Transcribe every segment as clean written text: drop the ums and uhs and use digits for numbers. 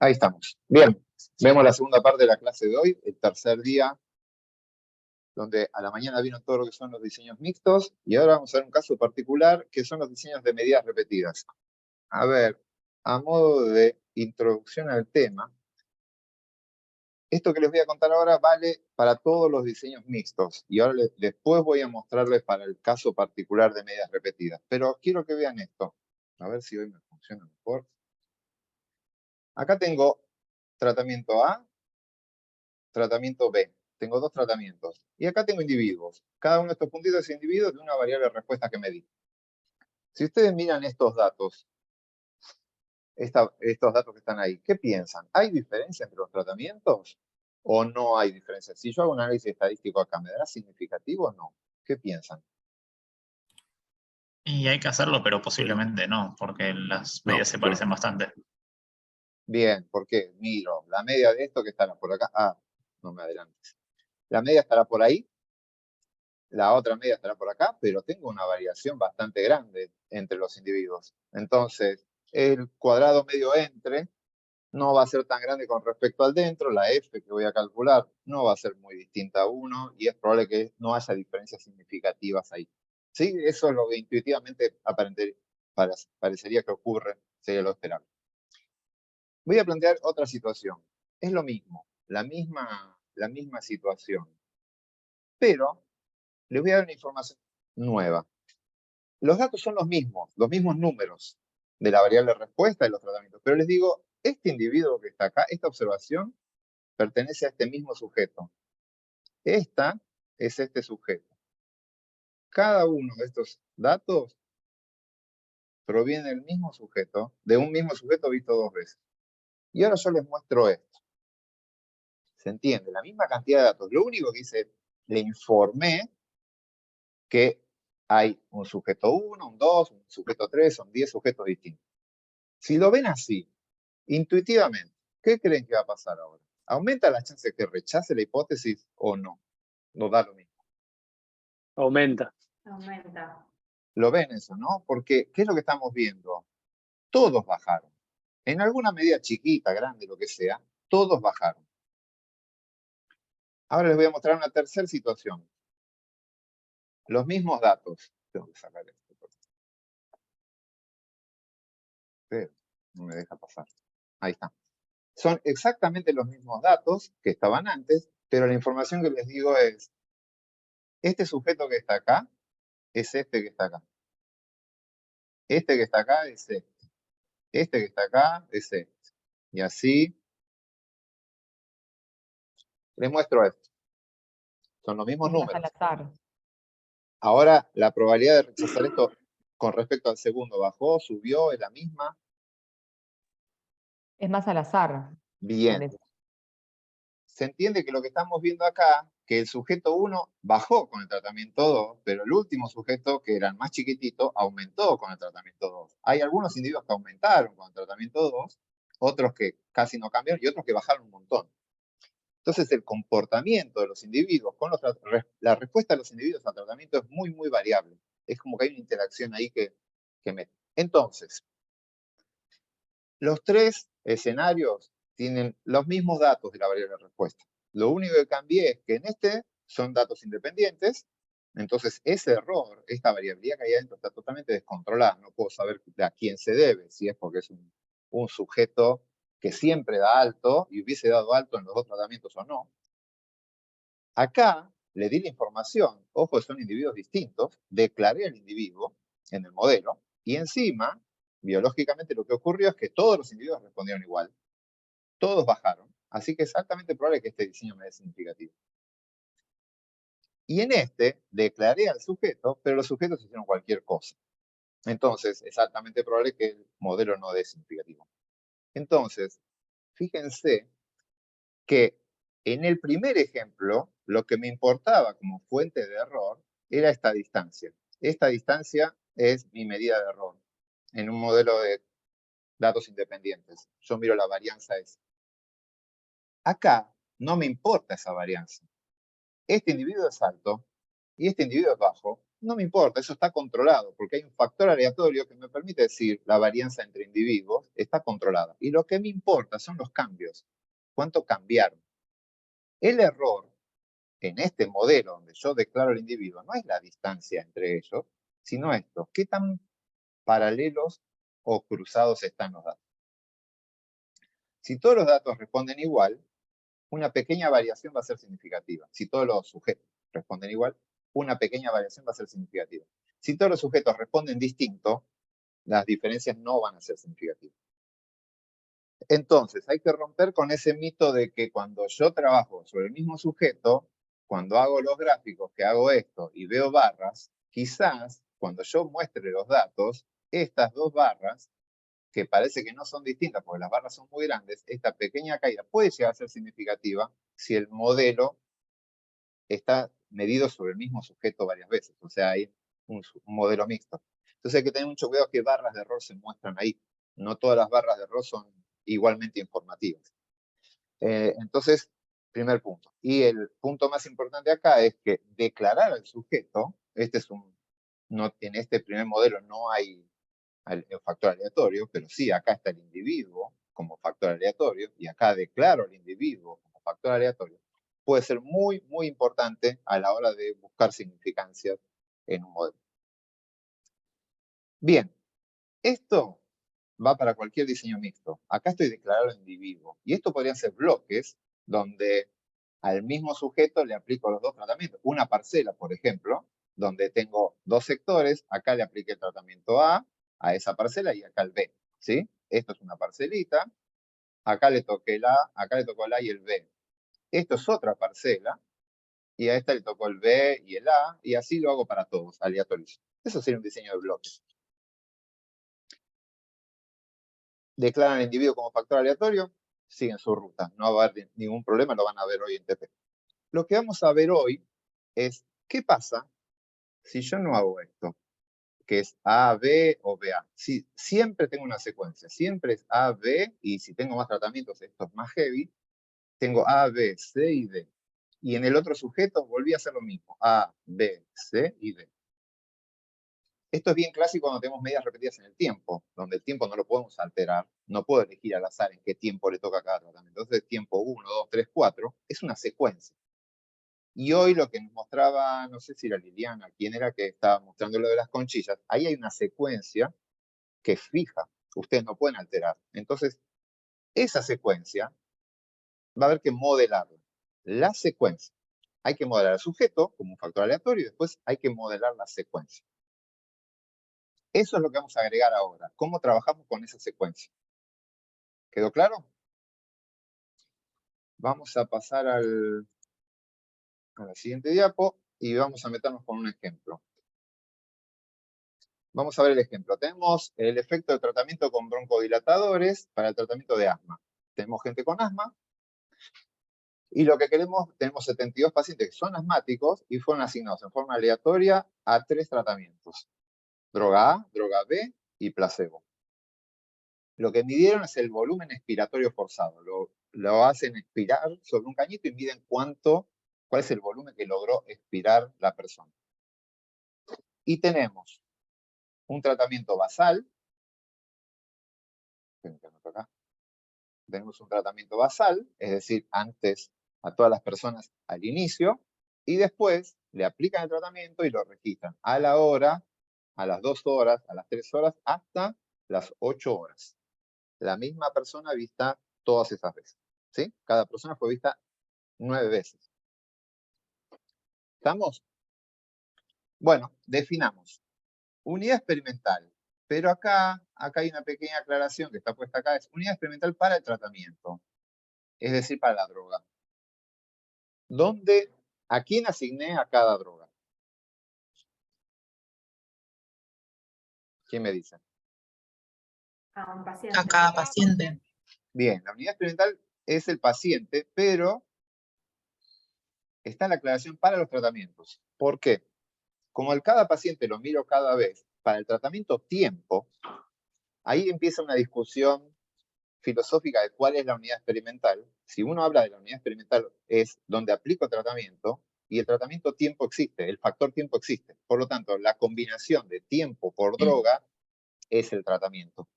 Ahí estamos. Bien, vemos la segunda parte de la clase de hoy, el tercer día, donde a la mañana vieron todo lo que son los diseños mixtos, y ahora vamos a ver un caso particular, que son los diseños de medidas repetidas. A ver, a modo de introducción al tema, esto que les voy a contar ahora vale para todos los diseños mixtos, y ahora después voy a mostrarles para el caso particular de medidas repetidas. Pero quiero que vean esto. A ver si hoy me funciona mejor. Acá tengo tratamiento A, tratamiento B. Tengo dos tratamientos. Y acá tengo individuos. Cada uno de estos puntitos es individuo de una variable de respuesta que medí. Si ustedes miran estos datos, estos datos que están ahí, ¿qué piensan? ¿Hay diferencia entre los tratamientos o no hay diferencia? Si yo hago un análisis estadístico acá, ¿me dará significativo o no? ¿Qué piensan? Y hay que hacerlo, pero posiblemente no, porque las medidas se parecen bastante. Bien, ¿por qué? Miro, la media de esto que estará por acá. Ah, no me adelantes. La media estará por ahí, la otra media estará por acá, pero tengo una variación bastante grande entre los individuos. Entonces, el cuadrado medio entre no va a ser tan grande con respecto al dentro, la F que voy a calcular no va a ser muy distinta a 1 y es probable que no haya diferencias significativas ahí. ¿Sí? Eso es lo que intuitivamente parecería que ocurre, sería lo esperable. Voy a plantear otra situación. Es lo mismo, la misma situación, pero les voy a dar una información nueva. Los datos son los mismos números de la variable respuesta de los tratamientos, pero les digo, este individuo que está acá, esta observación, pertenece a este mismo sujeto. Esta es este sujeto. Cada uno de estos datos proviene del mismo sujeto, de un mismo sujeto visto dos veces. Y ahora yo les muestro esto. ¿Se entiende? La misma cantidad de datos. Lo único que hice, le informé que hay un sujeto 1, un 2, un sujeto 3, son 10 sujetos distintos. Si lo ven así, intuitivamente, ¿qué creen que va a pasar ahora? ¿Aumenta la chance de que rechace la hipótesis o no? No da lo mismo. Aumenta. Aumenta. Lo ven eso, ¿no? Porque, ¿qué es lo que estamos viendo? Todos bajaron. En alguna medida chiquita, grande, lo que sea, todos bajaron. Ahora les voy a mostrar una tercera situación. Los mismos datos. Tengo que sacar esto. Pero no me deja pasar. Ahí está. Son exactamente los mismos datos que estaban antes, pero la información que les digo es, este sujeto que está acá es este que está acá. Este que está acá es este. Este que está acá es este. Y así les muestro esto. Son los mismos números. Al azar. Ahora, la probabilidad de rechazar esto con respecto al segundo bajó, subió, es la misma. Es más al azar. Bien. Parece. Se entiende que lo que estamos viendo acá, que el sujeto 1 bajó con el tratamiento 2, pero el último sujeto, que era el más chiquitito, aumentó con el tratamiento 2. Hay algunos individuos que aumentaron con el tratamiento 2, otros que casi no cambiaron y otros que bajaron un montón. Entonces, el comportamiento de los individuos, la respuesta de los individuos al tratamiento es muy, muy variable. Es como que hay una interacción ahí que mete. Entonces, los tres escenarios tienen los mismos datos de la variable de respuesta. Lo único que cambié es que en este son datos independientes, entonces ese error, esta variabilidad que hay adentro está totalmente descontrolada. No puedo saber a quién se debe, si es porque es un sujeto que siempre da alto y hubiese dado alto en los dos tratamientos o no. Acá le di la información, ojo, son individuos distintos, declaré al individuo en el modelo y encima, biológicamente lo que ocurrió es que todos los individuos respondieron igual, todos bajaron, así que es altamente probable que este diseño me dé significativo. Y en este declaré al sujeto, pero los sujetos hicieron cualquier cosa. Entonces, es altamente probable que el modelo no dé significativo. Entonces, fíjense que en el primer ejemplo, lo que me importaba como fuente de error era esta distancia. Esta distancia es mi medida de error en un modelo de datos independientes. Yo miro la varianza S. Acá no me importa esa varianza. Este individuo es alto y este individuo es bajo No me importa, eso está controlado, porque hay un factor aleatorio que me permite decir la varianza entre individuos está controlada. Y lo que me importa son los cambios. ¿Cuánto cambiaron? El error en este modelo donde yo declaro el individuo no es la distancia entre ellos, sino esto. ¿Qué tan paralelos o cruzados están los datos? Si todos los datos responden igual, una pequeña variación va a ser significativa. Si todos los sujetos responden igual, una pequeña variación va a ser significativa. Si todos los sujetos responden distinto, las diferencias no van a ser significativas. Entonces, hay que romper con ese mito de que cuando yo trabajo sobre el mismo sujeto, cuando hago los gráficos, que hago esto y veo barras, quizás cuando yo muestre los datos, estas dos barras, que parece que no son distintas porque las barras son muy grandes, esta pequeña caída puede llegar a ser significativa si el modelo está medido sobre el mismo sujeto varias veces. O sea, hay un modelo mixto. Entonces hay que tener mucho cuidado qué barras de error se muestran ahí. No todas las barras de error son igualmente informativas. Entonces, primer punto. Y el punto más importante acá es que declarar al sujeto, en este primer modelo no hay el factor aleatorio, pero sí, acá está el individuo como factor aleatorio, y acá declaro al individuo como factor aleatorio, puede ser muy, muy importante a la hora de buscar significancias en un modelo. Bien, esto va para cualquier diseño mixto. Acá estoy declarando al individuo, y esto podrían ser bloques donde al mismo sujeto le aplico los dos tratamientos. Una parcela, por ejemplo, donde tengo dos sectores, acá le apliqué el tratamiento A esa parcela y acá el B, ¿sí? Esto es una parcelita, acá le toqué el A, acá le tocó el A y el B. Esto es otra parcela, y a esta le tocó el B y el A, y así lo hago para todos, aleatorizo. Eso sería un diseño de bloques. Declaran al individuo como factor aleatorio, siguen su ruta, no va a haber ningún problema, lo van a ver hoy en TP. Lo que vamos a ver hoy es qué pasa si yo no hago esto, que es A, B o BA. Si siempre tengo una secuencia, siempre es A, B, y si tengo más tratamientos, esto es más heavy, tengo A, B, C y D. Y en el otro sujeto volví a hacer lo mismo, A, B, C y D. Esto es bien clásico cuando tenemos medidas repetidas en el tiempo, donde el tiempo no lo podemos alterar, no puedo elegir al azar en qué tiempo le toca a cada tratamiento. Entonces, tiempo 1, 2, 3, 4 es una secuencia. Y hoy lo que nos mostraba, no sé si era Liliana, quién era que estaba mostrando lo de las conchillas, ahí hay una secuencia que es fija, ustedes no pueden alterar. Entonces, esa secuencia va a haber que modelarla. La secuencia. Hay que modelar al sujeto como un factor aleatorio y después hay que modelar la secuencia. Eso es lo que vamos a agregar ahora. ¿Cómo trabajamos con esa secuencia? ¿Quedó claro? Vamos a pasar a la siguiente diapo y vamos a meternos con un ejemplo. Vamos a ver el ejemplo. Tenemos el efecto de tratamiento con broncodilatadores para el tratamiento de asma. Tenemos gente con asma y lo que queremos, tenemos 72 pacientes que son asmáticos y fueron asignados en forma aleatoria a 3 tratamientos. Droga A, droga B y placebo. Lo que midieron es el volumen expiratorio forzado. Lo hacen expirar sobre un cañito y miden cuál es el volumen que logró expirar la persona. Y tenemos un tratamiento basal. Tenemos un tratamiento basal, es decir, antes a todas las personas al inicio, y después le aplican el tratamiento y lo registran a la hora, a las 2 horas, a las 3 horas, hasta las 8 horas. La misma persona vista todas esas veces, ¿sí? Cada persona fue vista 9 veces. ¿Estamos? Bueno, definamos. Unidad experimental. Pero acá hay una pequeña aclaración que está puesta acá. Es unidad experimental para el tratamiento. Es decir, para la droga. ¿A quién asigné a cada droga? ¿Quién me dice? A un paciente. A cada paciente. Bien, la unidad experimental es el paciente, pero está la aclaración para los tratamientos. ¿Por qué? Como cada paciente lo miro cada vez, para el tratamiento tiempo, ahí empieza una discusión filosófica de cuál es la unidad experimental. Si uno habla de la unidad experimental es donde aplico tratamiento, y el tratamiento tiempo existe, el factor tiempo existe. Por lo tanto, la combinación de tiempo por droga es el tratamiento.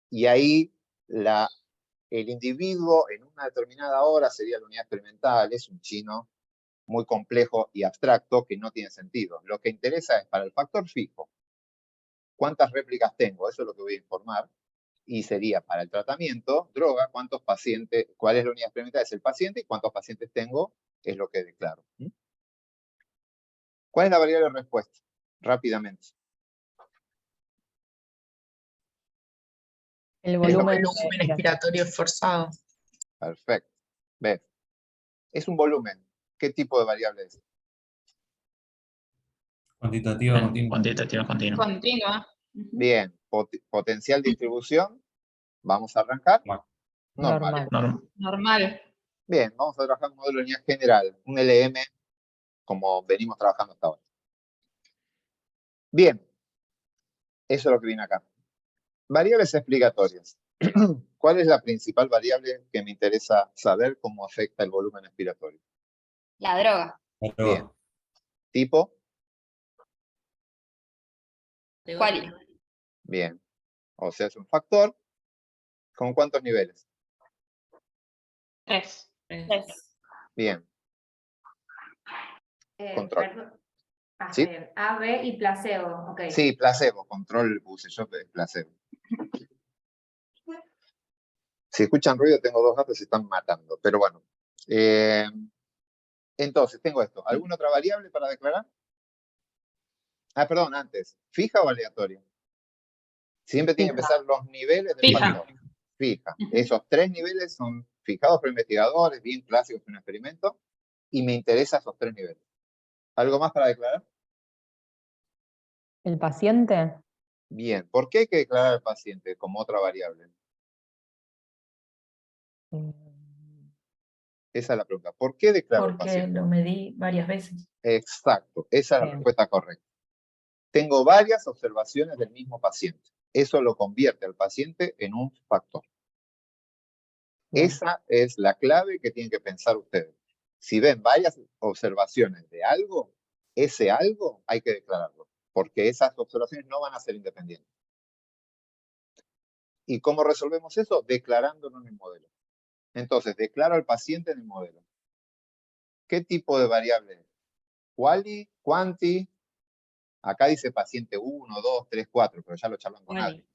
Y ahí el individuo en una determinada hora sería la unidad experimental, es un chino muy complejo y abstracto que no tiene sentido. Lo que interesa es para el factor fijo, ¿cuántas réplicas tengo? Eso es lo que voy a informar. Y sería para el tratamiento, droga, cuántos pacientes, cuál es la unidad experimental, es el paciente, y cuántos pacientes tengo, es lo que declaro. ¿Cuál es la variable de respuesta? Rápidamente. El El volumen volumen expiratorio forzado. Perfecto. ¿Ves? Es un volumen. ¿Qué tipo de variable es? Cuantitativa continua. Cuantitativa continua. Continua. Bien. Potencial de distribución. Vamos a arrancar. normal. Normal. Bien, vamos a trabajar un modelo de línea general, un LM, como venimos trabajando hasta ahora. Bien, eso es lo que viene acá. Variables explicatorias. ¿Cuál es la principal variable que me interesa saber cómo afecta el volumen expiratorio? La droga. Bien. Tipo. ¿Cuál? Bien. O sea, es un factor. ¿Con cuántos niveles? 3. Bien. Control. Perdón. ¿Sí? Está bien. A, B y placebo. Ok. Sí, placebo. Control puse yo, placebo. Si escuchan ruido, tengo dos gatos y se están matando. Pero bueno. Entonces, tengo esto. ¿Alguna otra variable para declarar? Ah, perdón, antes. ¿Fija o aleatoria? Siempre tienen que Fija. empezar los niveles del Fija. factor. Fija. Esos 3 niveles son fijados por investigadores, bien clásicos en un experimento, y me interesan esos 3 niveles. ¿Algo más para declarar? El paciente, Bien. ¿Por qué hay que declarar al paciente como otra variable? eh, Esa es la pregunta. ¿Por qué declaro al Porque paciente? lo medí varias veces. Exacto. Esa es la Bien. respuesta correcta. Tengo varias observaciones del mismo paciente. Eso lo convierte al paciente en un factor. bien. Esa es la clave que tienen que pensar ustedes. Si ven varias observaciones de algo, ese algo hay que declararlo, porque esas observaciones no van a ser independientes. ¿Y cómo resolvemos eso? Declarándolo en el modelo. Entonces, declaro al paciente en el modelo. ¿Qué tipo de variable es? Quali, quanti. Acá dice paciente 1, 2, 3, 4, pero ya lo charlan con Adri.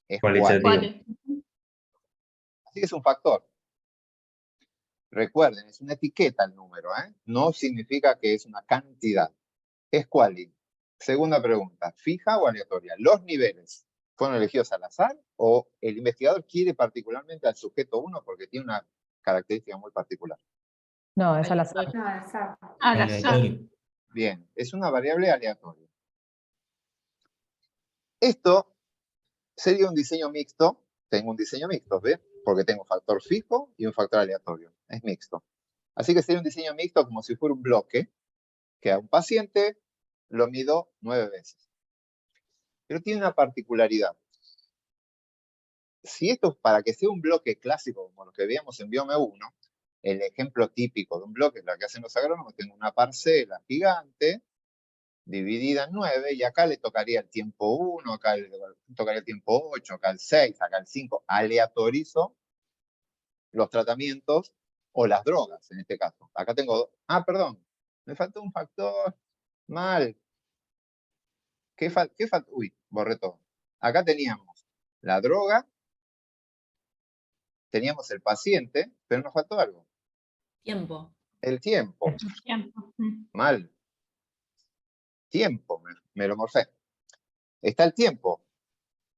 Es Cualitativo. quali. Así que es un factor. Recuerden, es una etiqueta el número, ¿eh? No significa que es una cantidad. Es quali. Segunda pregunta, ¿fija o aleatoria? ¿Los niveles fueron elegidos al azar o el investigador quiere particularmente al sujeto 1 porque tiene una característica muy particular? No, es al azar. No, exacto. Al azar. Aleatorio. Bien, es una variable aleatoria. Esto sería un diseño mixto. Tengo un diseño mixto, ¿ves? Porque tengo un factor fijo y un factor aleatorio. Es mixto. Así que sería un diseño mixto como si fuera un bloque que a un paciente lo mido 9 veces. Pero tiene una particularidad. Si esto, para que sea un bloque clásico como lo que veíamos en Biome 1, el ejemplo típico de un bloque es lo que hacen los agrónomos, tengo una parcela gigante dividida en 9 y acá le tocaría el tiempo 1, acá le tocaría el tiempo 8, acá el 6, acá el 5, aleatorizo los tratamientos o las drogas en este caso. Acá tengo, perdón, me faltó un factor, mal. ¿Qué faltó? Uy, borré todo. Acá teníamos la droga, teníamos el paciente, pero nos faltó algo. Tiempo. El tiempo. Tiempo. Mal. Tiempo, me lo morfé. Está el tiempo.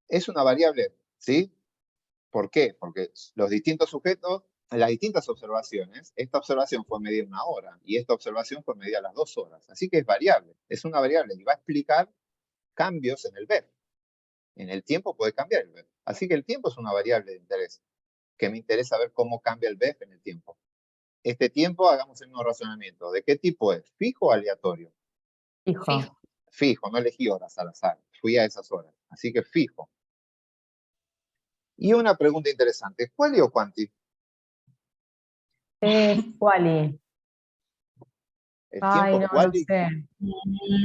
Es una variable, ¿sí? ¿Por qué? Porque los distintos sujetos, las distintas observaciones, esta observación fue medida en 1 hora y esta observación fue medida a las 2 horas. Así que es variable. Es una variable y va a explicar cambios en el ver. En el tiempo puede cambiar el ver. Así que el tiempo es una variable de interés, que me interesa ver cómo cambia el BEF en el tiempo. Este tiempo, hagamos el mismo razonamiento. ¿De qué tipo es? ¿Fijo o aleatorio? Fijo. Fijo, no elegí horas al azar. Fui a esas horas. Así que fijo. Y una pregunta interesante. ¿Quali o quanti? Es quali. El Ay, tiempo no quali, sé.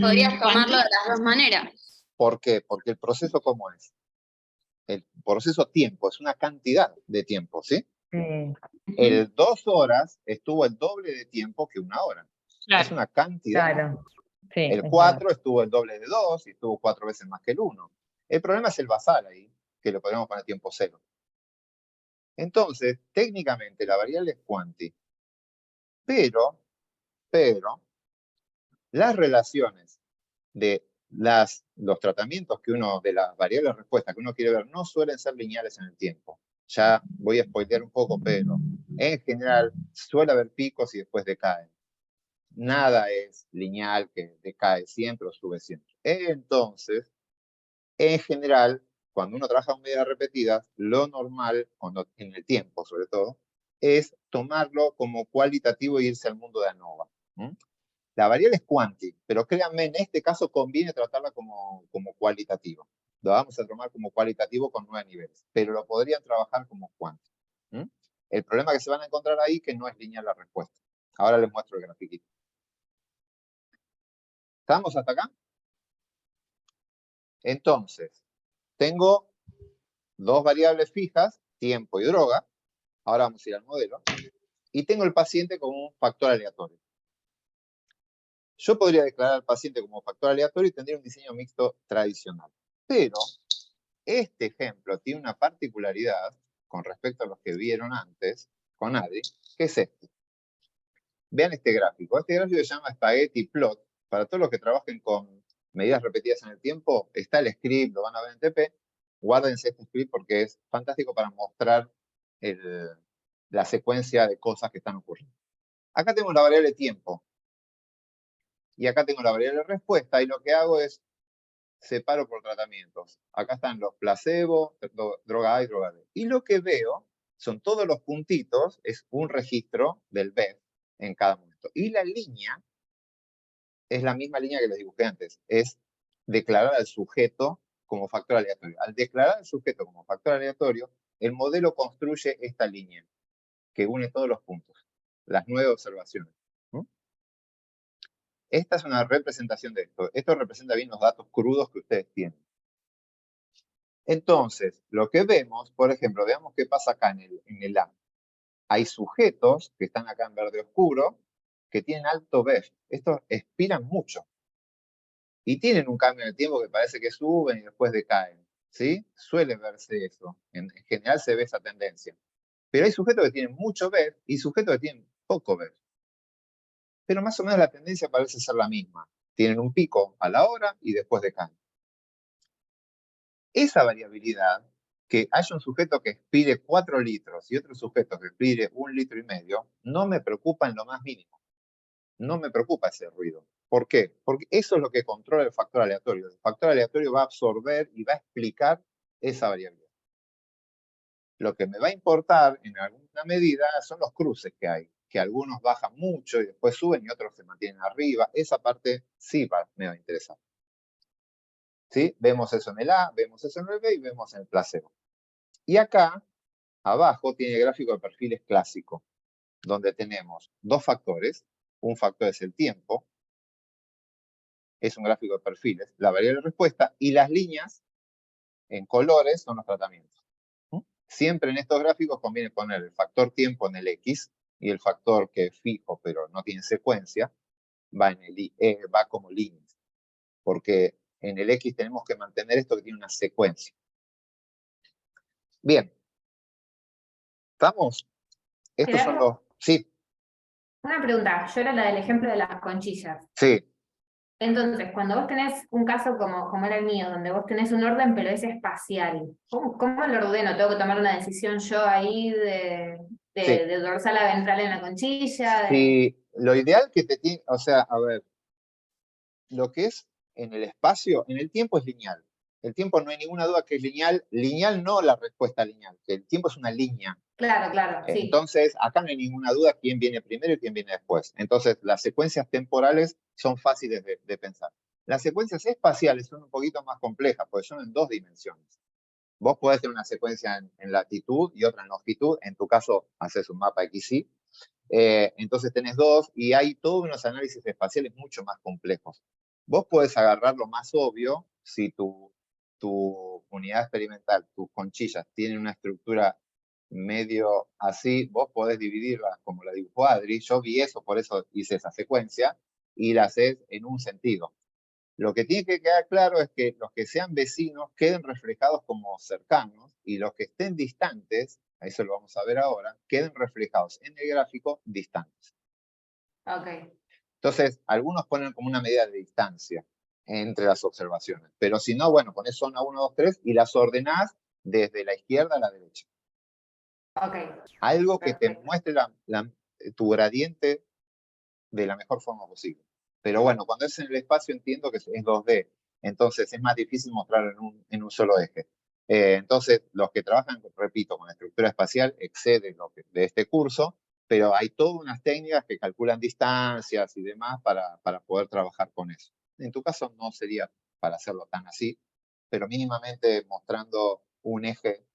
Podrías tomarlo de ¿Cuánto? las dos maneras. ¿por qué? Porque el proceso, ¿cómo es? El proceso tiempo es una cantidad de tiempo, ¿sí? Sí, El 2 horas estuvo el doble de tiempo que 1 hora. Es Claro. una cantidad. claro. Sí, El es verdad. 4 estuvo el doble de 2 y estuvo 4 veces más que el 1. El problema es el basal ahí, que lo podemos poner tiempo cero. Entonces, técnicamente la variable es cuanti. Pero, las relaciones de los tratamientos que uno, de las variables de respuesta que uno quiere ver, no suelen ser lineales en el tiempo. Ya voy a spoilear un poco, pero en general suele haber picos y después decaen. Nada es lineal que decae siempre o sube siempre. Entonces, en general, cuando uno trabaja con medidas repetidas, lo normal, en el tiempo sobre todo, es tomarlo como cualitativo e irse al mundo de ANOVA. La variable es cuanti, pero créanme, en este caso conviene tratarla como cualitativa. Lo vamos a tomar como cualitativo con 9 niveles, pero lo podrían trabajar como cuanti. El problema que se van a encontrar ahí es que no es lineal la respuesta. Ahora les muestro el grafiquito. ¿Estamos hasta acá? Entonces, tengo dos variables fijas, tiempo y droga. Ahora vamos a ir al modelo. Y tengo el paciente como un factor aleatorio. Yo podría declarar al paciente como factor aleatorio y tendría un diseño mixto tradicional. Pero este ejemplo tiene una particularidad con respecto a los que vieron antes con Adri, que es este. Vean este gráfico. Este gráfico se llama Spaghetti Plot. Para todos los que trabajen con medidas repetidas en el tiempo, está el script, lo van a ver en TP. Guárdense este script porque es fantástico para mostrar la secuencia de cosas que están ocurriendo. Acá tengo la variable tiempo. Y acá tengo la variable respuesta. Y lo que hago es separo por tratamientos. Acá están los placebo, droga A y droga B. Y lo que veo son todos los puntitos, es un registro del BEF en cada momento. Y la línea es la misma línea que les dibujé antes, es declarar al sujeto como factor aleatorio. Al declarar al sujeto como factor aleatorio, el modelo construye esta línea que une todos los puntos, las 9 observaciones. Esta es una representación de esto. Esto representa bien los datos crudos que ustedes tienen. Entonces, lo que vemos, por ejemplo, veamos qué pasa acá en el A. Hay sujetos que están acá en verde oscuro que tienen alto BEF. Estos expiran mucho. Y tienen un cambio en el tiempo que parece que suben y después decaen. ¿Sí? Suele verse eso. En general se ve esa tendencia. Pero hay sujetos que tienen mucho BEF y sujetos que tienen poco BEF. Pero más o menos la tendencia parece ser la misma. Tienen un pico a la hora y después decaen. Esa variabilidad, que haya un sujeto que expire 4 litros y otro sujeto que expire 1,5 litros, no me preocupa en lo más mínimo. No me preocupa ese ruido. ¿Por qué? Porque eso es lo que controla el factor aleatorio. El factor aleatorio va a absorber y va a explicar esa variabilidad. Lo que me va a importar en alguna medida son los cruces que hay, que algunos bajan mucho y después suben y otros se mantienen arriba. Esa parte sí me va a interesar. ¿Sí? Vemos eso en el A, vemos eso en el B y vemos en el placebo. Y acá, abajo, tiene el gráfico de perfiles clásico, donde tenemos dos factores. Un factor es el tiempo, es un gráfico de perfiles, la variable de respuesta, y las líneas en colores son los tratamientos. Siempre en estos gráficos conviene poner el factor tiempo en el X y el factor que es fijo pero no tiene secuencia va como líneas, porque en el X tenemos que mantener esto que tiene una secuencia. Bien. ¿Estamos? Estos son los... Sí, Una pregunta, yo era la del ejemplo de las conchillas. sí. Entonces, cuando vos tenés un caso como era el mío, donde vos tenés un orden pero es espacial, ¿cómo lo ordeno? ¿Tengo que tomar una decisión yo ahí de dorsal a ventral en la conchilla? Sí, lo ideal que te tiene, o sea, a ver, lo que es en el espacio, en el tiempo es lineal. El tiempo no hay ninguna duda que es lineal. Lineal no la respuesta lineal, que el tiempo es una línea. Claro, sí. Entonces, acá no hay ninguna duda quién viene primero y quién viene después. Entonces, las secuencias temporales son fáciles de pensar. Las secuencias espaciales son un poquito más complejas, porque son en 2 dimensiones. Vos podés tener una secuencia en latitud y otra en longitud. En tu caso, haces un mapa XY. Entonces tenés dos y hay todos unos análisis espaciales mucho más complejos. Vos podés agarrar lo más obvio si tu unidad experimental, tus conchillas, tienen una estructura medio así, vos podés dividirla como la dibujó Adri. Yo vi eso, por eso hice esa secuencia, y la haces en un sentido. Lo que tiene que quedar claro es que los que sean vecinos queden reflejados como cercanos, y los que estén distantes, a eso lo vamos a ver ahora, queden reflejados en el gráfico distantes. Ok. Entonces, algunos ponen como una medida de distancia entre las observaciones, pero si no, bueno, pones zona 1, 2, 3 y las ordenás desde la izquierda a la derecha. Ok. Algo que te Perfecto. muestre tu gradiente de la mejor forma posible. Pero bueno, cuando es en el espacio entiendo que es 2D, entonces es más difícil mostrarlo en un solo eje. Entonces, los que trabajan, repito, con la estructura espacial exceden de este curso, pero hay todas unas técnicas que calculan distancias y demás para poder trabajar con eso. En tu caso no sería para hacerlo tan así, pero mínimamente mostrando un eje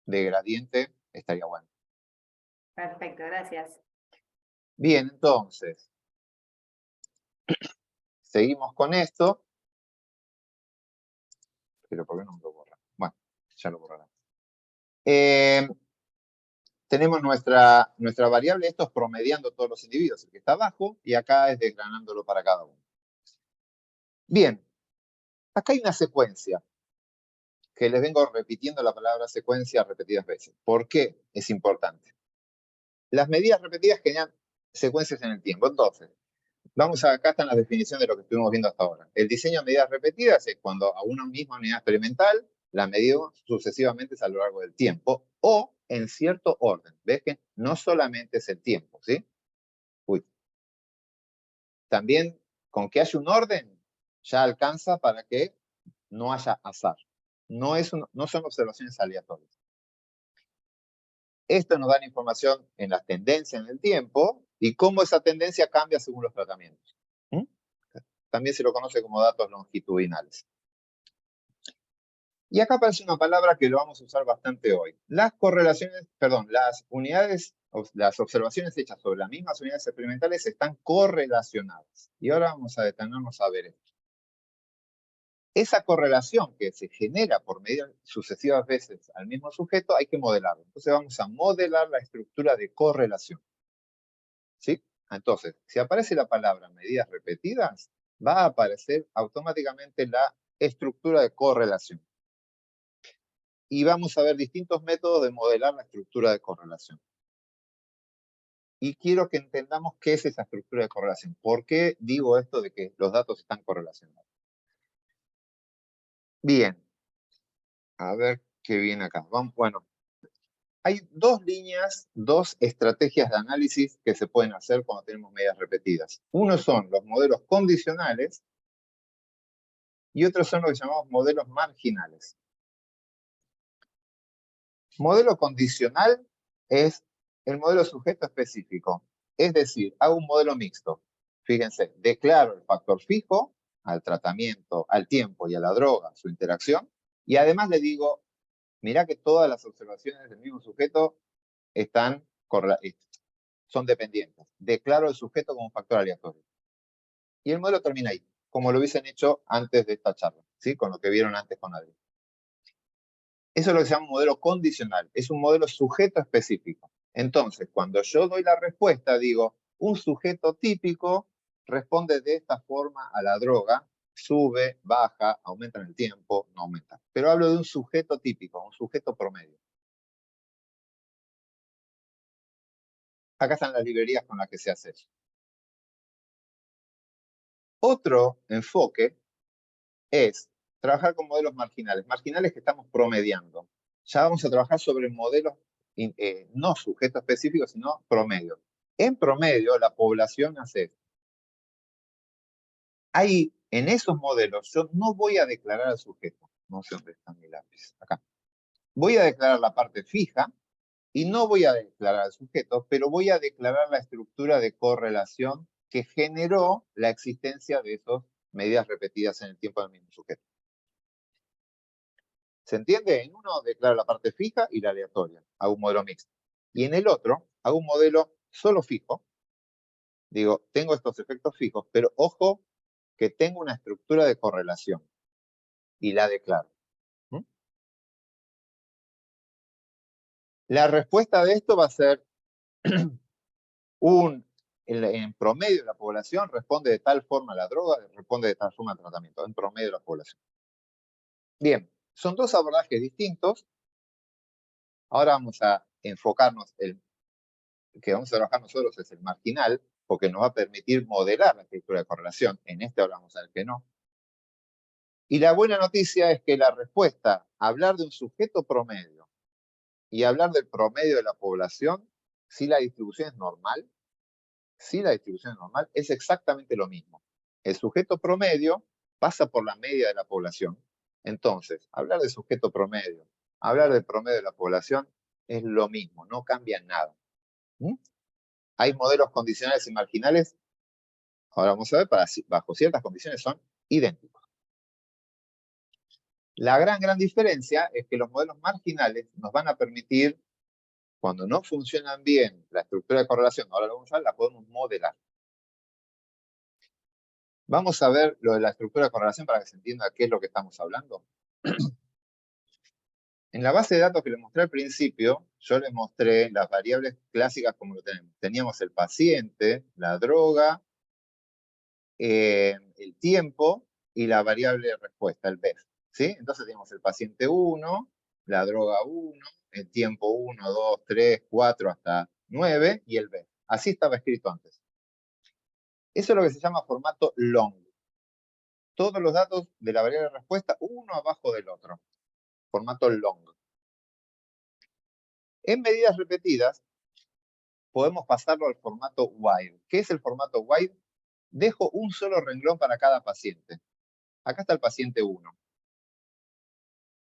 de gradiente estaría bueno. Perfecto, gracias. Bien, entonces, seguimos con esto. Pero ¿por qué no lo borra? Bueno, ya lo borrará. Tenemos nuestra variable, esto es promediando todos los individuos, el que está abajo, y acá es desgranándolo para cada uno. Bien, acá hay una secuencia, que les vengo repitiendo la palabra secuencia repetidas veces. ¿Por qué es importante? Las medidas repetidas generan secuencias en el tiempo. Entonces, acá están las definiciones de lo que estuvimos viendo hasta ahora. El diseño de medidas repetidas es cuando a una misma unidad experimental la medimos sucesivamente a lo largo del tiempo o en cierto orden. ¿Ves que no solamente es el tiempo, ¿sí? Uy. También con que haya un orden ya alcanza para que no haya azar. No son observaciones aleatorias. Esto nos da la información en las tendencias en el tiempo y cómo esa tendencia cambia según los tratamientos. También se lo conoce como datos longitudinales. Y acá aparece una palabra que lo vamos a usar bastante hoy. Las observaciones hechas sobre las mismas unidades experimentales están correlacionadas. Y ahora vamos a detenernos a ver esto. Esa correlación que se genera por medir sucesivas veces al mismo sujeto hay que modelarlo. Entonces vamos a modelar la estructura de correlación. ¿Sí? Entonces, si aparece la palabra medidas repetidas, va a aparecer automáticamente la estructura de correlación. Y vamos a ver distintos métodos de modelar la estructura de correlación. Y quiero que entendamos qué es esa estructura de correlación. ¿Por qué digo esto de que los datos están correlacionados? Bien. A ver qué viene acá. Bueno, hay dos líneas, dos estrategias de análisis que se pueden hacer cuando tenemos medidas repetidas. Uno son los modelos condicionales y otros son los que llamamos modelos marginales. Modelo condicional es el modelo sujeto específico. Es decir, hago un modelo mixto. Fíjense, declaro el factor fijo al tratamiento, al tiempo y a la droga, su interacción, y además le digo, mirá que todas las observaciones del mismo sujeto son dependientes. Declaro el sujeto como un factor aleatorio. Y el modelo termina ahí, como lo hubiesen hecho antes de esta charla, ¿sí? Con lo que vieron antes con Adri. Eso es lo que se llama un modelo condicional. Es un modelo sujeto específico. Entonces, cuando yo doy la respuesta, digo, un sujeto típico responde de esta forma a la droga, sube, baja, aumenta en el tiempo, no aumenta. Pero hablo de un sujeto típico, un sujeto promedio. Acá están las librerías con las que se hace eso. Otro enfoque es trabajar con modelos marginales. Marginales que estamos promediando. Ya vamos a trabajar sobre modelos no sujetos específicos, sino promedio. En promedio, la población hace esto. Ahí, en esos modelos, yo no voy a declarar al sujeto. No sé dónde está mi lápiz. Acá. Voy a declarar la parte fija y no voy a declarar al sujeto, pero voy a declarar la estructura de correlación que generó la existencia de esas medidas repetidas en el tiempo del mismo sujeto. ¿Se entiende? En uno declaro la parte fija y la aleatoria. Hago un modelo mixto. Y en el otro, hago un modelo solo fijo Digo, tengo estos efectos fijos, pero ojo que tengo una estructura de correlación y la declaro. ¿Mm? La respuesta de esto va a ser en promedio la población responde de tal forma a la droga, responde de tal forma al tratamiento, en promedio la población. Bien, son dos abordajes distintos. Ahora vamos a enfocarnos, el que vamos a trabajar nosotros es el marginal, porque nos va a permitir modelar la estructura de correlación. En este ahora vamos a ver que no. Y la buena noticia es que la respuesta, hablar de un sujeto promedio y hablar del promedio de la población, si la distribución es normal, es exactamente lo mismo. El sujeto promedio pasa por la media de la población. Entonces, hablar de sujeto promedio, hablar del promedio de la población es lo mismo, no cambia nada. ¿Mm? Hay modelos condicionales y marginales, ahora vamos a ver, bajo ciertas condiciones son idénticos. La gran diferencia es que los modelos marginales nos van a permitir, cuando no funcionan bien la estructura de correlación, ahora lo vamos a ver, la podemos modelar. Vamos a ver lo de la estructura de correlación para que se entienda qué es lo que estamos hablando. En la base de datos que les mostré al principio, yo les mostré las variables clásicas como lo tenemos. Teníamos el paciente, la droga, el tiempo y la variable de respuesta, el BEF. ¿Sí? Entonces tenemos el paciente 1, la droga 1, el tiempo 1, 2, 3, 4 hasta 9 y el BEF. Así estaba escrito antes. Eso es lo que se llama formato long. Todos los datos de la variable de respuesta, uno abajo del otro. Formato long. En medidas repetidas, podemos pasarlo al formato wide. ¿Qué es el formato wide? Dejo un solo renglón para cada paciente. Acá está el paciente 1.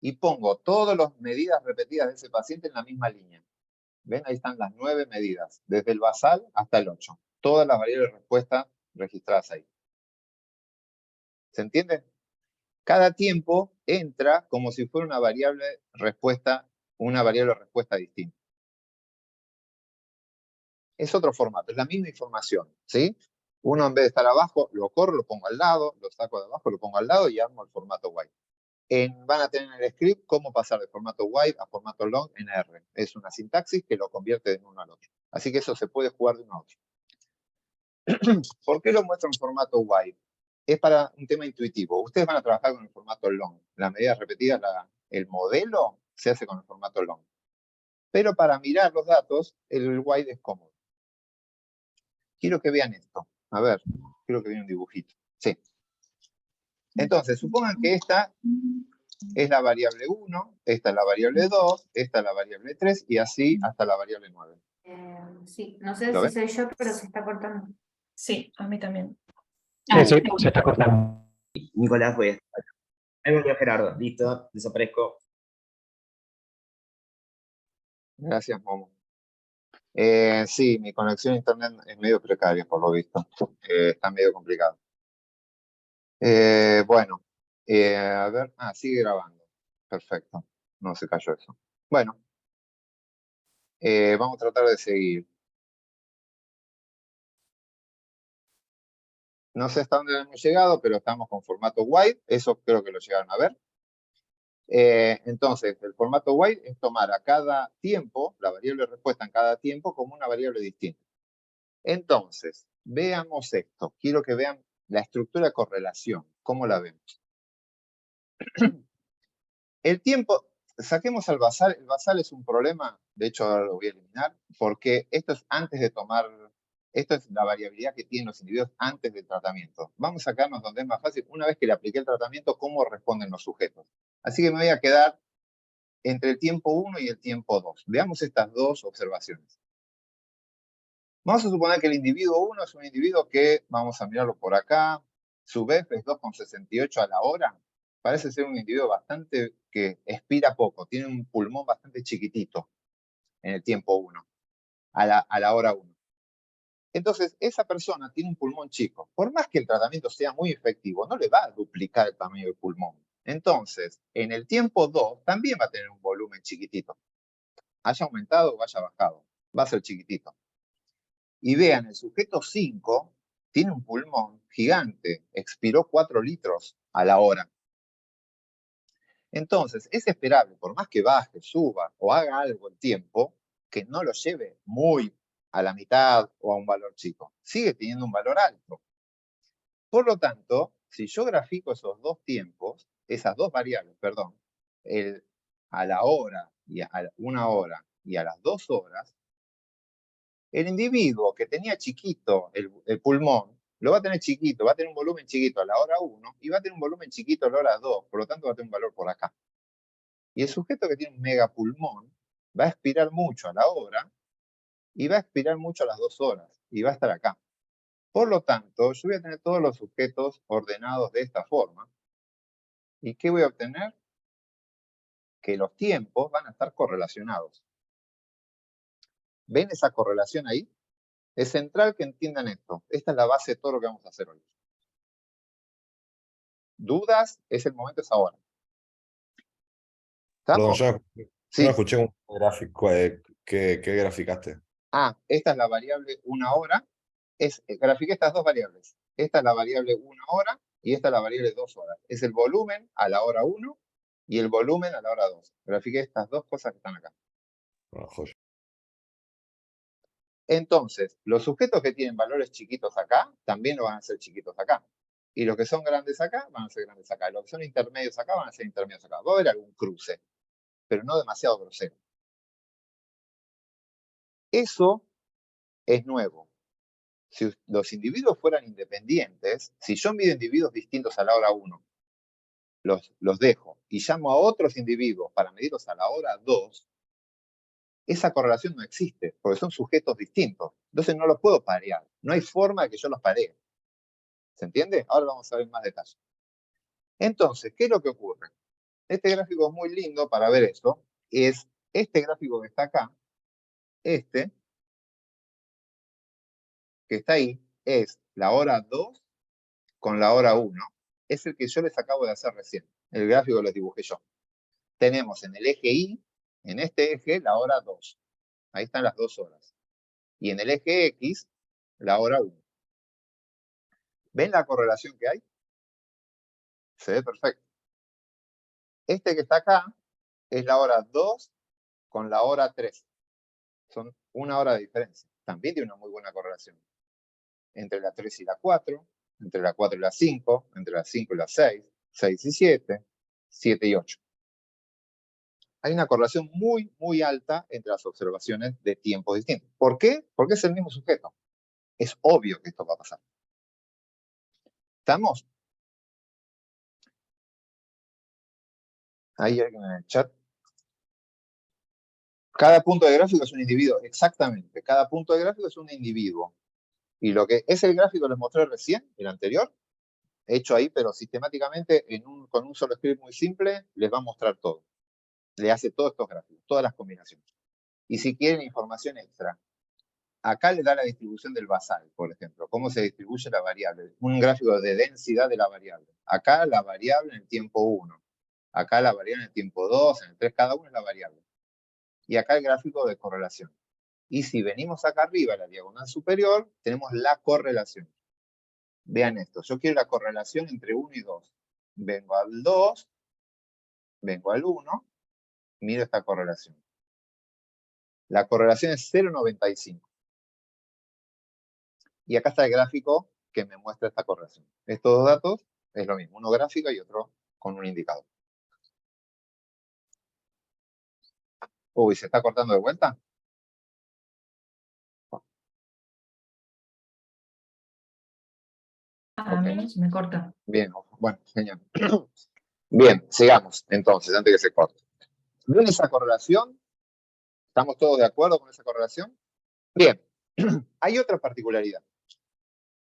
Y pongo todas las medidas repetidas de ese paciente en la misma línea. ¿Ven? Ahí están las 9 medidas, desde el basal hasta el 8. Todas las variables de respuesta registradas ahí. ¿Se entiende? Cada tiempo entra como si fuera una variable respuesta distinta. Es otro formato, es la misma información, ¿sí? Uno en vez de estar abajo, lo corro, lo pongo al lado, lo saco de abajo, lo pongo al lado y armo el formato wide. Van a tener en el script cómo pasar de formato wide a formato long en R. Es una sintaxis que lo convierte de uno al otro. Así que eso se puede jugar de uno a otro. ¿Por qué lo muestro en formato wide? Es para un tema intuitivo. Ustedes van a trabajar con el formato long. Las medidas repetidas, el modelo se hace con el formato long. Pero para mirar los datos, el wide es cómodo. Quiero que vean esto. A ver, quiero que vean un dibujito. Sí. Entonces, supongan que esta es la variable 1, esta es la variable 2, esta es la variable 3 y así hasta la variable 9. Sí, no sé ¿Lo si ven? soy yo, pero se está cortando. Sí, a mí también. Sí, sí, se está cortando. Nicolás, voy a estar. Ahí volvió Gerardo. Listo, desaparezco. Gracias, Momo. Sí, mi conexión a internet es medio precaria, por lo visto. Está medio complicado. Bueno, a ver. Sigue grabando. Perfecto. No se cayó eso. Bueno, vamos a tratar de seguir. No sé hasta dónde hemos llegado, pero estamos con formato wide. Eso creo que lo llegaron a ver. Entonces, el formato wide es tomar a cada tiempo, la variable de respuesta en cada tiempo, como una variable distinta. Entonces, veamos esto. Quiero que vean la estructura de correlación. ¿Cómo la vemos? El tiempo, saquemos al basal. El basal es un problema, de hecho ahora lo voy a eliminar, porque esto es antes de tomar, esto es la variabilidad que tienen los individuos antes del tratamiento. Vamos a sacarnos donde es más fácil, una vez que le apliqué el tratamiento, cómo responden los sujetos. Así que me voy a quedar entre el tiempo 1 y el tiempo 2. Veamos estas dos observaciones. Vamos a suponer que el individuo 1 es un individuo que, vamos a mirarlo por acá, su BEF es 2,68 a la hora. Parece ser un individuo bastante que expira poco, tiene un pulmón bastante chiquitito en el tiempo 1, a la hora 1. Entonces, esa persona tiene un pulmón chico. Por más que el tratamiento sea muy efectivo, no le va a duplicar el tamaño del pulmón. Entonces, en el tiempo 2 también va a tener un volumen chiquitito. Haya aumentado o haya bajado, va a ser chiquitito. Y vean, el sujeto 5 tiene un pulmón gigante, expiró 4 litros a la hora. Entonces, es esperable, por más que baje, suba o haga algo el tiempo, que no lo lleve muy a la mitad o a un valor chico. Sigue teniendo un valor alto. Por lo tanto, si yo grafico esos dos tiempos, esas dos variables, perdón, a la hora y a una hora y a las 2 horas, el individuo que tenía chiquito el pulmón, lo va a tener chiquito, va a tener un volumen chiquito a la hora 1 y va a tener un volumen chiquito a la hora 2, por lo tanto va a tener un valor por acá. Y el sujeto que tiene un megapulmón va a expirar mucho a la hora y va a expirar mucho a las 2 horas y va a estar acá. Por lo tanto, yo voy a tener todos los sujetos ordenados de esta forma. ¿Y qué voy a obtener? Que los tiempos van a estar correlacionados. ¿Ven esa correlación ahí? Es central que entiendan esto. Esta es la base de todo lo que vamos a hacer hoy. ¿Dudas? Es el momento, es ahora. Perdón, ¿Estamos? yo Sí. no escuché un gráfico. ¿Qué graficaste? Esta es la variable una hora. Grafiqué estas dos variables. Esta es la variable una hora y esta es la variable 2 horas. Es el volumen a la hora 1 y el volumen a la hora 2. Grafiqué estas dos cosas que están acá. Joya. Entonces, los sujetos que tienen valores chiquitos acá, también lo van a ser chiquitos acá. Y los que son grandes acá, van a ser grandes acá. Los que son intermedios acá, van a ser intermedios acá. Va a haber algún cruce, pero no demasiado grosero. Eso es nuevo. Si los individuos fueran independientes, si yo mido individuos distintos a la hora 1, los dejo y llamo a otros individuos para medirlos a la hora 2, esa correlación no existe, porque son sujetos distintos. Entonces no los puedo parear. No hay forma de que yo los paree. ¿Se entiende? Ahora vamos a ver más detalle. Entonces, ¿qué es lo que ocurre? Este gráfico es muy lindo para ver esto. Es este gráfico que está acá, este, que está ahí, es la hora 2 con la hora 1. Es el que yo les acabo de hacer recién. El gráfico que les dibujé yo. Tenemos en el eje Y, en este eje, la hora 2. Ahí están las 2 horas. Y en el eje X, la hora 1. ¿Ven la correlación que hay? Se ve perfecto. Este que está acá es la hora 2 con la hora 3. Son 1 hora de diferencia. También tiene una muy buena correlación. Entre la 3 y la 4, entre la 4 y la 5, entre las 5 y las 6, 6 y 7, 7 y 8. Hay una correlación muy, muy alta entre las observaciones de tiempos distintos. ¿Por qué? Porque es el mismo sujeto. Es obvio que esto va a pasar. ¿Estamos? ¿Hay alguien en el chat? Cada punto de gráfico es un individuo, exactamente. Cada punto de gráfico es un individuo. Y lo que es el gráfico les mostré recién, el anterior, hecho ahí, pero sistemáticamente con un solo script muy simple, les va a mostrar todo. Le hace todos estos gráficos, todas las combinaciones. Y si quieren información extra, acá le da la distribución del basal, por ejemplo, cómo se distribuye la variable, un gráfico de densidad de la variable. Acá la variable en el tiempo 1, acá la variable en el tiempo 2, en el 3, cada uno es la variable. Y acá el gráfico de correlación. Y si venimos acá arriba, a la diagonal superior, tenemos la correlación. Vean esto, yo quiero la correlación entre 1 y 2. Vengo al 2, vengo al 1, miro esta correlación. La correlación es 0,95. Y acá está el gráfico que me muestra esta correlación. Estos dos datos es lo mismo, uno gráfico y otro con un indicador. Uy, ¿se está cortando de vuelta? A mí me corta. Bien, bueno, genial. Bien, sigamos entonces, antes que se corte. ¿Ven esa correlación? ¿Estamos todos de acuerdo con esa correlación? Bien, hay otra particularidad.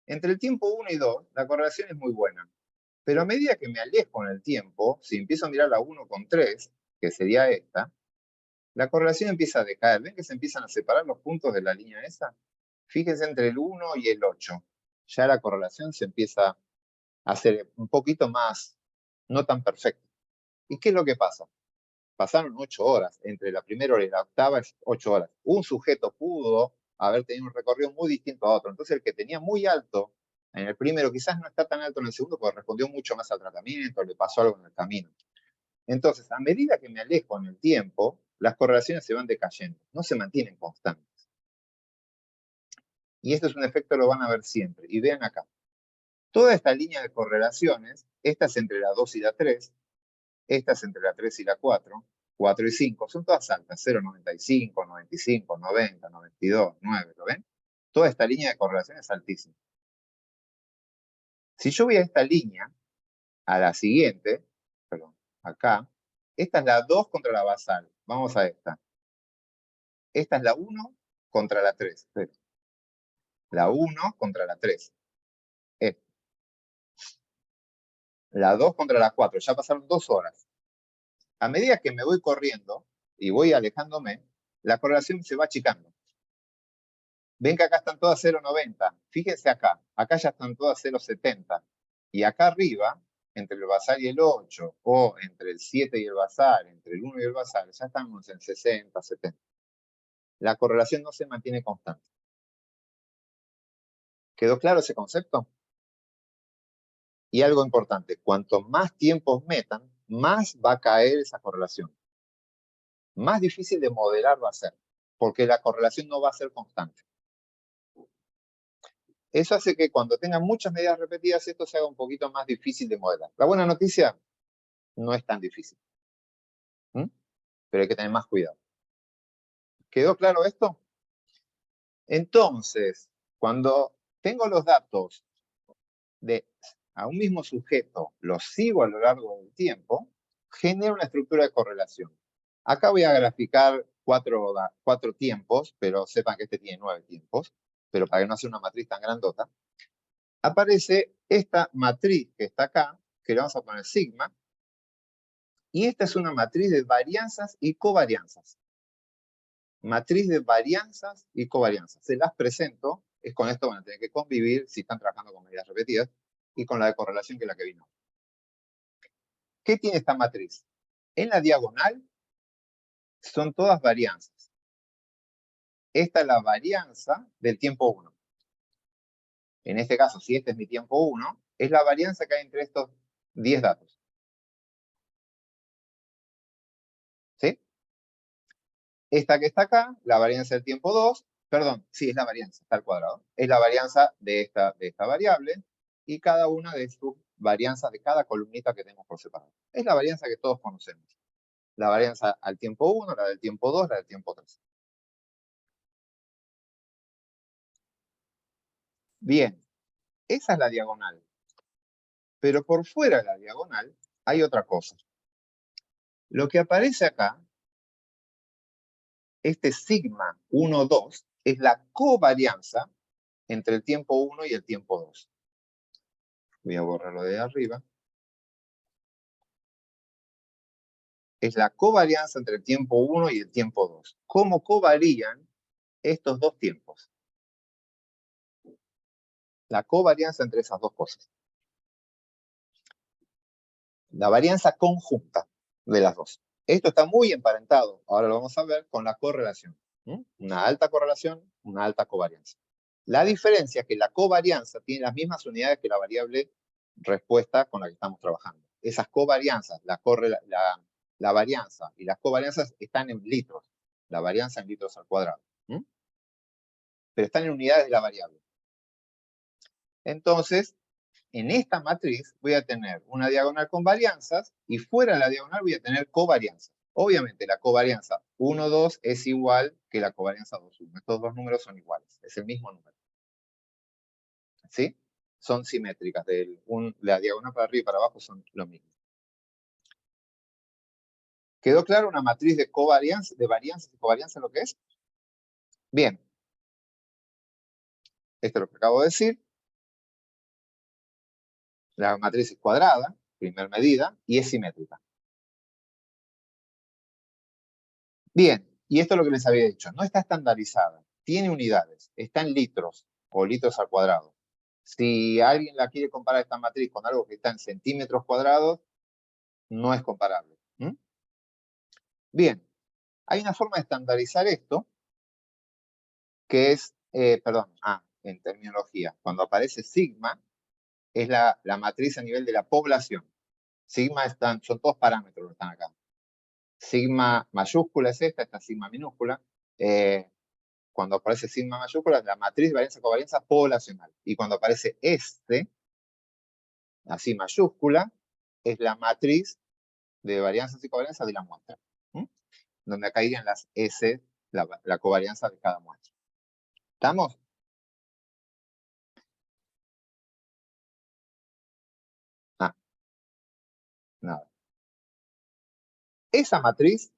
Entre el tiempo 1 y 2, la correlación es muy buena. Pero a medida que me alejo en el tiempo, si empiezo a mirar la 1 con 3, que sería esta, la correlación empieza a decaer. ¿Ven que se empiezan a separar los puntos de la línea esa? Fíjense entre el 1 y el 8. Ya la correlación se empieza a hacer un poquito más, no tan perfecta. ¿Y qué es lo que pasa? Pasaron 8 horas. Entre la primera hora y la octava es 8 horas. Un sujeto pudo haber tenido un recorrido muy distinto a otro. Entonces el que tenía muy alto en el primero quizás no está tan alto en el segundo porque respondió mucho más al tratamiento, le pasó algo en el camino. Entonces, a medida que me alejo en el tiempo, las correlaciones se van decayendo, no se mantienen constantes. Y este es un efecto que lo van a ver siempre. Y vean acá. Toda esta línea de correlaciones, esta es entre la 2 y la 3, esta es entre la 3 y la 4, 4 y 5, son todas altas, 0,95, 95, 90, 92, 9, ¿lo ven? Toda esta línea de correlación es altísima. Si yo voy a esta línea, a la siguiente, perdón, acá, esta es la 2 contra la basal. Vamos a esta. Esta es la 1 contra la 3. La 1 contra la 3. Esta. La 2 contra la 4. Ya pasaron 2 horas. A medida que me voy corriendo y voy alejándome, la correlación se va achicando. Ven que acá están todas 0,90. Fíjense acá. Acá ya están todas 0,70. Y acá arriba, entre el basal y el 8, o entre el 7 y el basal, entre el 1 y el basal, ya estamos en 60, 70. La correlación no se mantiene constante. ¿Quedó claro ese concepto? Y algo importante, cuanto más tiempos metan, más va a caer esa correlación. Más difícil de modelar va a ser, porque la correlación no va a ser constante. Eso hace que cuando tengan muchas medidas repetidas, esto se haga un poquito más difícil de modelar. La buena noticia, no es tan difícil. Pero hay que tener más cuidado. ¿Quedó claro esto? Entonces, cuando tengo los datos a un mismo sujeto, los sigo a lo largo del tiempo, genera una estructura de correlación. Acá voy a graficar cuatro tiempos, pero sepan que este tiene 9 tiempos, pero para que no sea una matriz tan grandota, aparece esta matriz que está acá, que le vamos a poner sigma, y esta es una matriz de varianzas y covarianzas. Matriz de varianzas y covarianzas. Se las presento, es con esto van a tener que convivir si están trabajando con medidas repetidas, y con la de correlación que es la que vino. ¿Qué tiene esta matriz? En la diagonal son todas varianzas. Esta es la varianza del tiempo 1. En este caso, si este es mi tiempo 1, es la varianza que hay entre estos 10 datos. ¿Sí? Esta que está acá, la varianza del tiempo 2, perdón, sí, es la varianza, está al cuadrado. Es la varianza de esta variable y cada una de sus varianzas de cada columnita que tenemos por separado. Es la varianza que todos conocemos. La varianza al tiempo 1, la del tiempo 2, la del tiempo 3. Bien, esa es la diagonal. Pero por fuera de la diagonal hay otra cosa. Lo que aparece acá, este sigma 1, 2, es la covarianza entre el tiempo 1 y el tiempo 2. Voy a borrarlo de arriba. Es la covarianza entre el tiempo 1 y el tiempo 2. ¿Cómo covarían estos dos tiempos? La covarianza entre esas dos cosas. La varianza conjunta de las dos. Esto está muy emparentado, ahora lo vamos a ver, con la correlación. Una alta correlación, una alta covarianza. La diferencia es que la covarianza tiene las mismas unidades que la variable respuesta con la que estamos trabajando. Esas covarianzas, la varianza y las covarianzas están en litros. La varianza en litros al cuadrado. Pero están en unidades de la variable. Entonces, en esta matriz voy a tener una diagonal con varianzas y fuera de la diagonal voy a tener covarianzas. Obviamente la covarianza 1, 2 es igual que la covarianza 2, 1. Estos dos números son iguales, es el mismo número. ¿Sí? Son simétricas. La diagonal para arriba y para abajo son lo mismo. ¿Quedó claro una matriz de covarianza, de varianzas y covarianza lo que es? Bien. Esto es lo que acabo de decir. La matriz es cuadrada, primera medida, y es simétrica. Bien, y esto es lo que les había dicho. No está estandarizada. Tiene unidades. Está en litros o litros al cuadrado. Si alguien la quiere comparar esta matriz con algo que está en centímetros cuadrados, no es comparable. Bien, hay una forma de estandarizar esto que es, en terminología, cuando aparece sigma, es la matriz a nivel de la población. Sigma son todos parámetros que están acá. Sigma mayúscula es esta sigma minúscula. Cuando aparece sigma mayúscula es la matriz de varianza-covarianza poblacional. Y cuando aparece así mayúscula, es la matriz de varianzas y covarianzas de la muestra. Donde acá irían las S, la covarianza de cada muestra. ¿Estamos? Nada. Esa matriz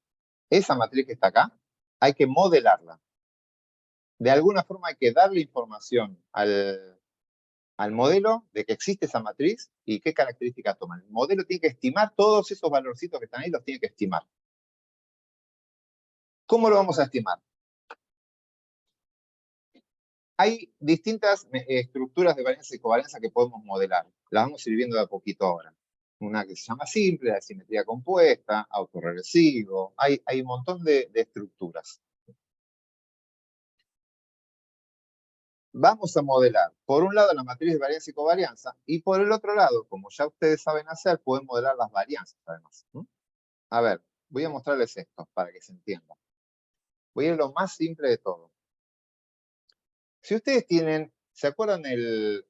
que está acá, hay que modelarla. De alguna forma hay que darle información al modelo de que existe esa matriz y qué características toma. El modelo tiene que estimar todos esos valorcitos que están ahí, los tiene que estimar. ¿Cómo lo vamos a estimar? Hay distintas estructuras de varianza y covarianza que podemos modelar. Las vamos a ir viendo de a poquito ahora. Una que se llama simple, la simetría compuesta, autorregresivo. Hay un montón de estructuras. Vamos a modelar, por un lado, la matriz de varianza y covarianza, y por el otro lado, como ya ustedes saben hacer, pueden modelar las varianzas, además. A ver, voy a mostrarles esto para que se entienda. Voy a ir a lo más simple de todo. Si ustedes tienen, ¿se acuerdan el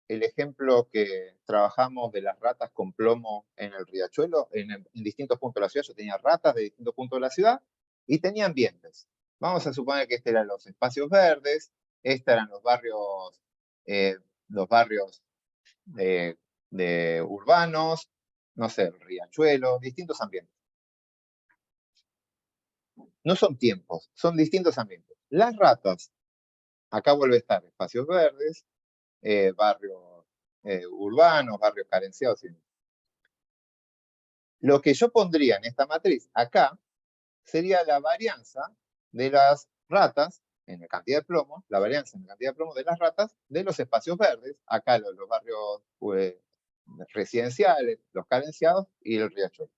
ejemplo que trabajamos de las ratas con plomo en el riachuelo? En distintos puntos de la ciudad, yo tenía ratas de distintos puntos de la ciudad y tenía ambientes. Vamos a suponer que este eran los espacios verdes, estos eran los barrios de urbanos, no sé, el riachuelo, distintos ambientes. No son tiempos, son distintos ambientes. Las ratas, acá vuelve a estar espacios verdes, barrios urbanos, barrios carenciados. Lo que yo pondría en esta matriz acá sería la varianza de las ratas en la cantidad de plomo, la varianza en la cantidad de plomo de las ratas de los espacios verdes, acá los barrios residenciales, los carenciados y el riachuelo.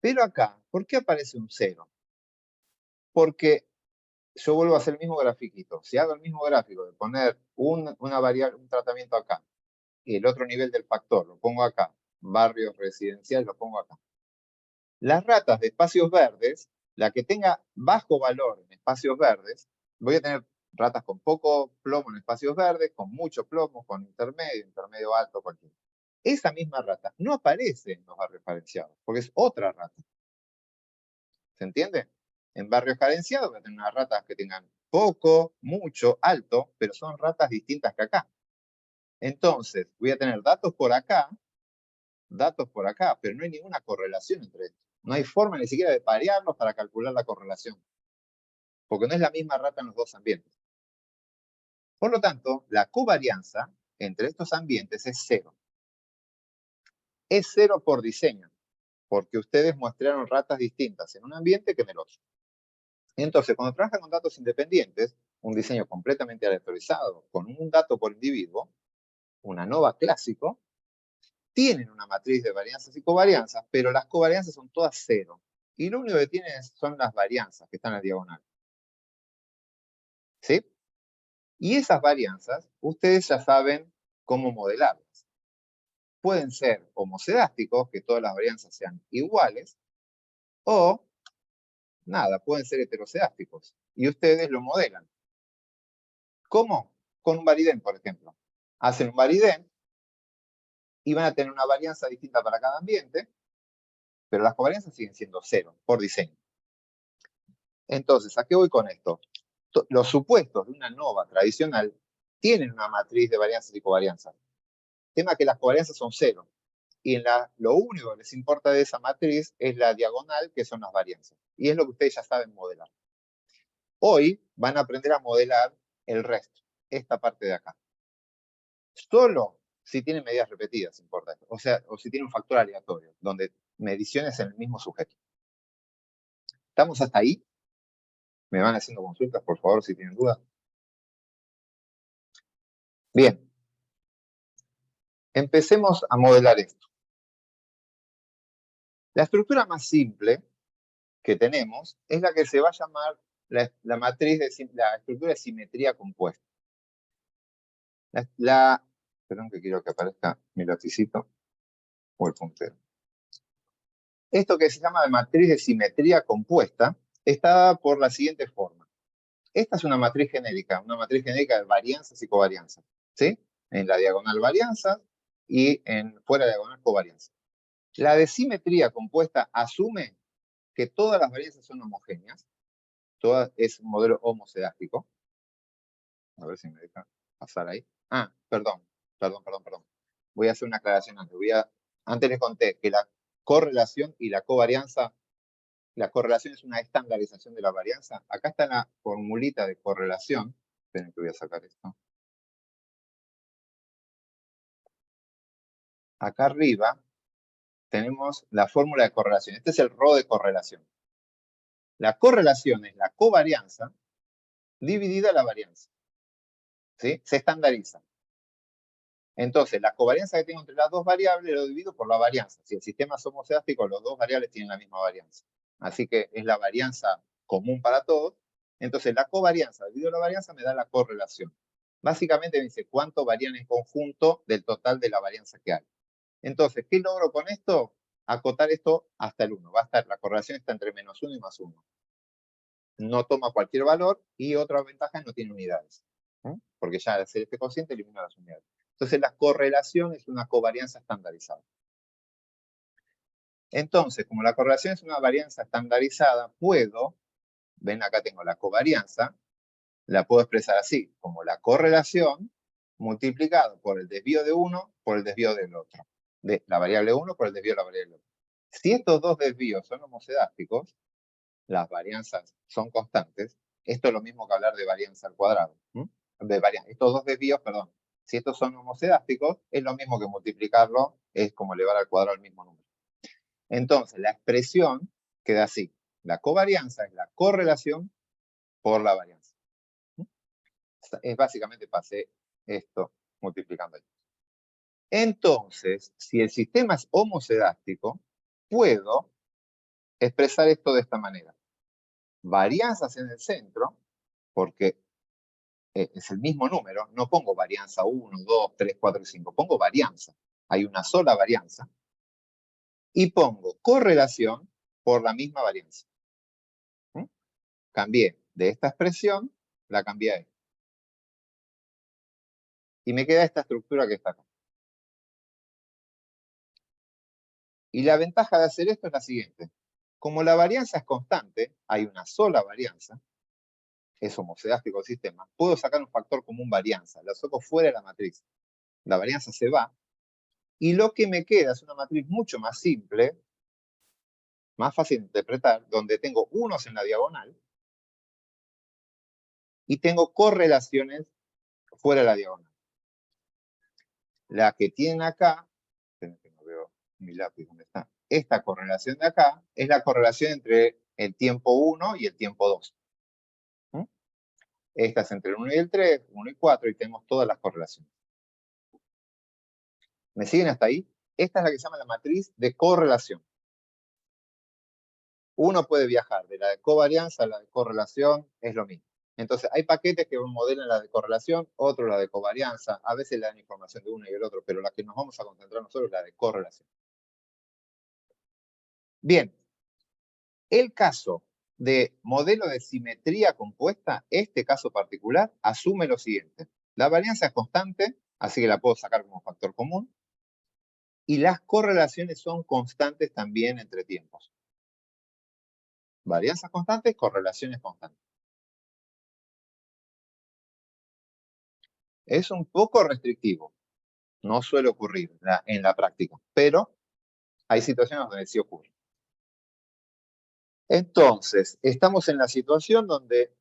Pero acá, ¿por qué aparece un 0? Porque yo vuelvo a hacer el mismo grafiquito. Si hago el mismo gráfico de poner un tratamiento acá y el otro nivel del factor lo pongo acá, barrios residenciales lo pongo acá. Las ratas de espacios verdes, la que tenga bajo valor en espacios verdes, voy a tener ratas con poco plomo en espacios verdes, con mucho plomo, con intermedio alto, cualquiera. Esa misma rata no aparece en los barrios carenciados, porque es otra rata. ¿Se entiende? En barrios carenciados voy a tener unas ratas que tengan poco, mucho, alto, pero son ratas distintas que acá. Entonces, voy a tener datos por acá, pero no hay ninguna correlación entre estos. No hay forma ni siquiera de parearlos para calcular la correlación, porque no es la misma rata en los dos ambientes. Por lo tanto, la covarianza entre estos ambientes es 0. Es 0 por diseño, porque ustedes mostraron ratas distintas en un ambiente que en el otro. Entonces, cuando trabajan con datos independientes, un diseño completamente aleatorizado, con un dato por individuo, una ANOVA clásico, tienen una matriz de varianzas y covarianzas, pero las covarianzas son todas 0. Y lo único que tienen son las varianzas que están en la diagonal. ¿Sí? Y esas varianzas, ustedes ya saben cómo modelarlas. Pueden ser homocedásticos, que todas las varianzas sean iguales, o, nada, pueden ser heterocedásticos. Y ustedes lo modelan. ¿Cómo? Con un varidén, por ejemplo. Hacen un varidén y van a tener una varianza distinta para cada ambiente, pero las covarianzas siguen siendo 0 por diseño. Entonces, ¿a qué voy con esto? Los supuestos de una ANOVA tradicional tienen una matriz de varianzas y covarianzas. El tema es que las covarianzas son 0. Y lo único que les importa de esa matriz es la diagonal, que son las varianzas. Y es lo que ustedes ya saben modelar. Hoy van a aprender a modelar el resto, esta parte de acá. Solo si tienen medidas repetidas importa esto. O si tiene un factor aleatorio, donde mediciones en el mismo sujeto. ¿Estamos hasta ahí? Me van haciendo consultas, por favor, si tienen dudas. Bien. Empecemos a modelar esto. La estructura más simple que tenemos es la que se va a llamar la matriz la estructura de simetría compuesta. Perdón que quiero que aparezca mi lapicito o el puntero. Esto que se llama matriz de simetría compuesta está dada por la siguiente forma. Esta es una matriz genérica de varianzas y covarianzas, ¿sí? En la diagonal varianzas y fuera de la diagonal covarianzas. La de simetría compuesta asume que todas las varianzas son homogéneas. Es un modelo homocedástico. A ver si me deja pasar ahí. Ah, perdón. Voy a hacer una aclaración antes. Antes les conté que la correlación y la covarianza, la correlación es una estandarización de la varianza. Acá está la formulita de correlación. Esperen que voy a sacar esto. Acá arriba tenemos la fórmula de correlación. Este es el ρ de correlación. La correlación es la covarianza dividida la varianza. ¿Sí? Se estandariza. Entonces, la covarianza que tengo entre las dos variables lo divido por la varianza. Si el sistema es homocedástico, las dos variables tienen la misma varianza. Así que es la varianza común para todos. Entonces, la covarianza dividido la varianza me da la correlación. Básicamente me dice cuánto varían en conjunto del total de la varianza que hay. Entonces, ¿qué logro con esto? Acotar esto hasta el 1. La correlación está entre -1 y +1. No toma cualquier valor y otra ventaja es no tiene unidades. Porque ya al hacer este cociente elimina las unidades. Entonces, la correlación es una covarianza estandarizada. Entonces, como la correlación es una varianza estandarizada, ven acá tengo la covarianza, la puedo expresar así, como la correlación multiplicado por el desvío de uno por el desvío del otro. De la variable 1 por el desvío de la variable 2. Si estos dos desvíos son homocedásticos, las varianzas son constantes, esto es lo mismo que hablar de varianza al cuadrado. Estos dos desvíos, perdón, si estos son homocedásticos, es lo mismo que multiplicarlo, es como elevar al cuadrado el mismo número. Entonces, la expresión queda así. La covarianza es la correlación por la varianza. Es básicamente pasé esto multiplicando ahí. Entonces, si el sistema es homocedástico, puedo expresar esto de esta manera. Varianzas en el centro, porque es el mismo número, no pongo varianza 1, 2, 3, 4 y 5, pongo varianza. Hay una sola varianza. Y pongo correlación por la misma varianza. Cambié de esta expresión, la cambié a esta. Y me queda esta estructura que está acá. Y la ventaja de hacer esto es la siguiente. Como la varianza es constante, hay una sola varianza, es homocedástico el sistema, puedo sacar un factor común varianza, la saco fuera de la matriz. La varianza se va, y lo que me queda es una matriz mucho más simple, más fácil de interpretar, donde tengo unos en la diagonal, y tengo correlaciones fuera de la diagonal. La que tienen acá, no veo mi lápiz, ¿dónde está? Esta correlación de acá es la correlación entre el tiempo 1 y el tiempo 2. Esta es entre el 1 y el 3, 1 y 4, y tenemos todas las correlaciones. ¿Me siguen hasta ahí? Esta es la que se llama la matriz de correlación. Uno puede viajar de la de covarianza a la de correlación, es lo mismo. Entonces, hay paquetes que modelan la de correlación, otros la de covarianza, a veces le dan información de uno y el otro, pero la que nos vamos a concentrar nosotros es la de correlación. Bien, el caso de modelo de simetría compuesta, este caso particular, asume lo siguiente. La varianza es constante, así que la puedo sacar como factor común, y las correlaciones son constantes también entre tiempos. Varianzas constantes, correlaciones constantes. Es un poco restrictivo. No suele ocurrir en la práctica, pero hay situaciones donde sí ocurre. Entonces, estamos en la situación donde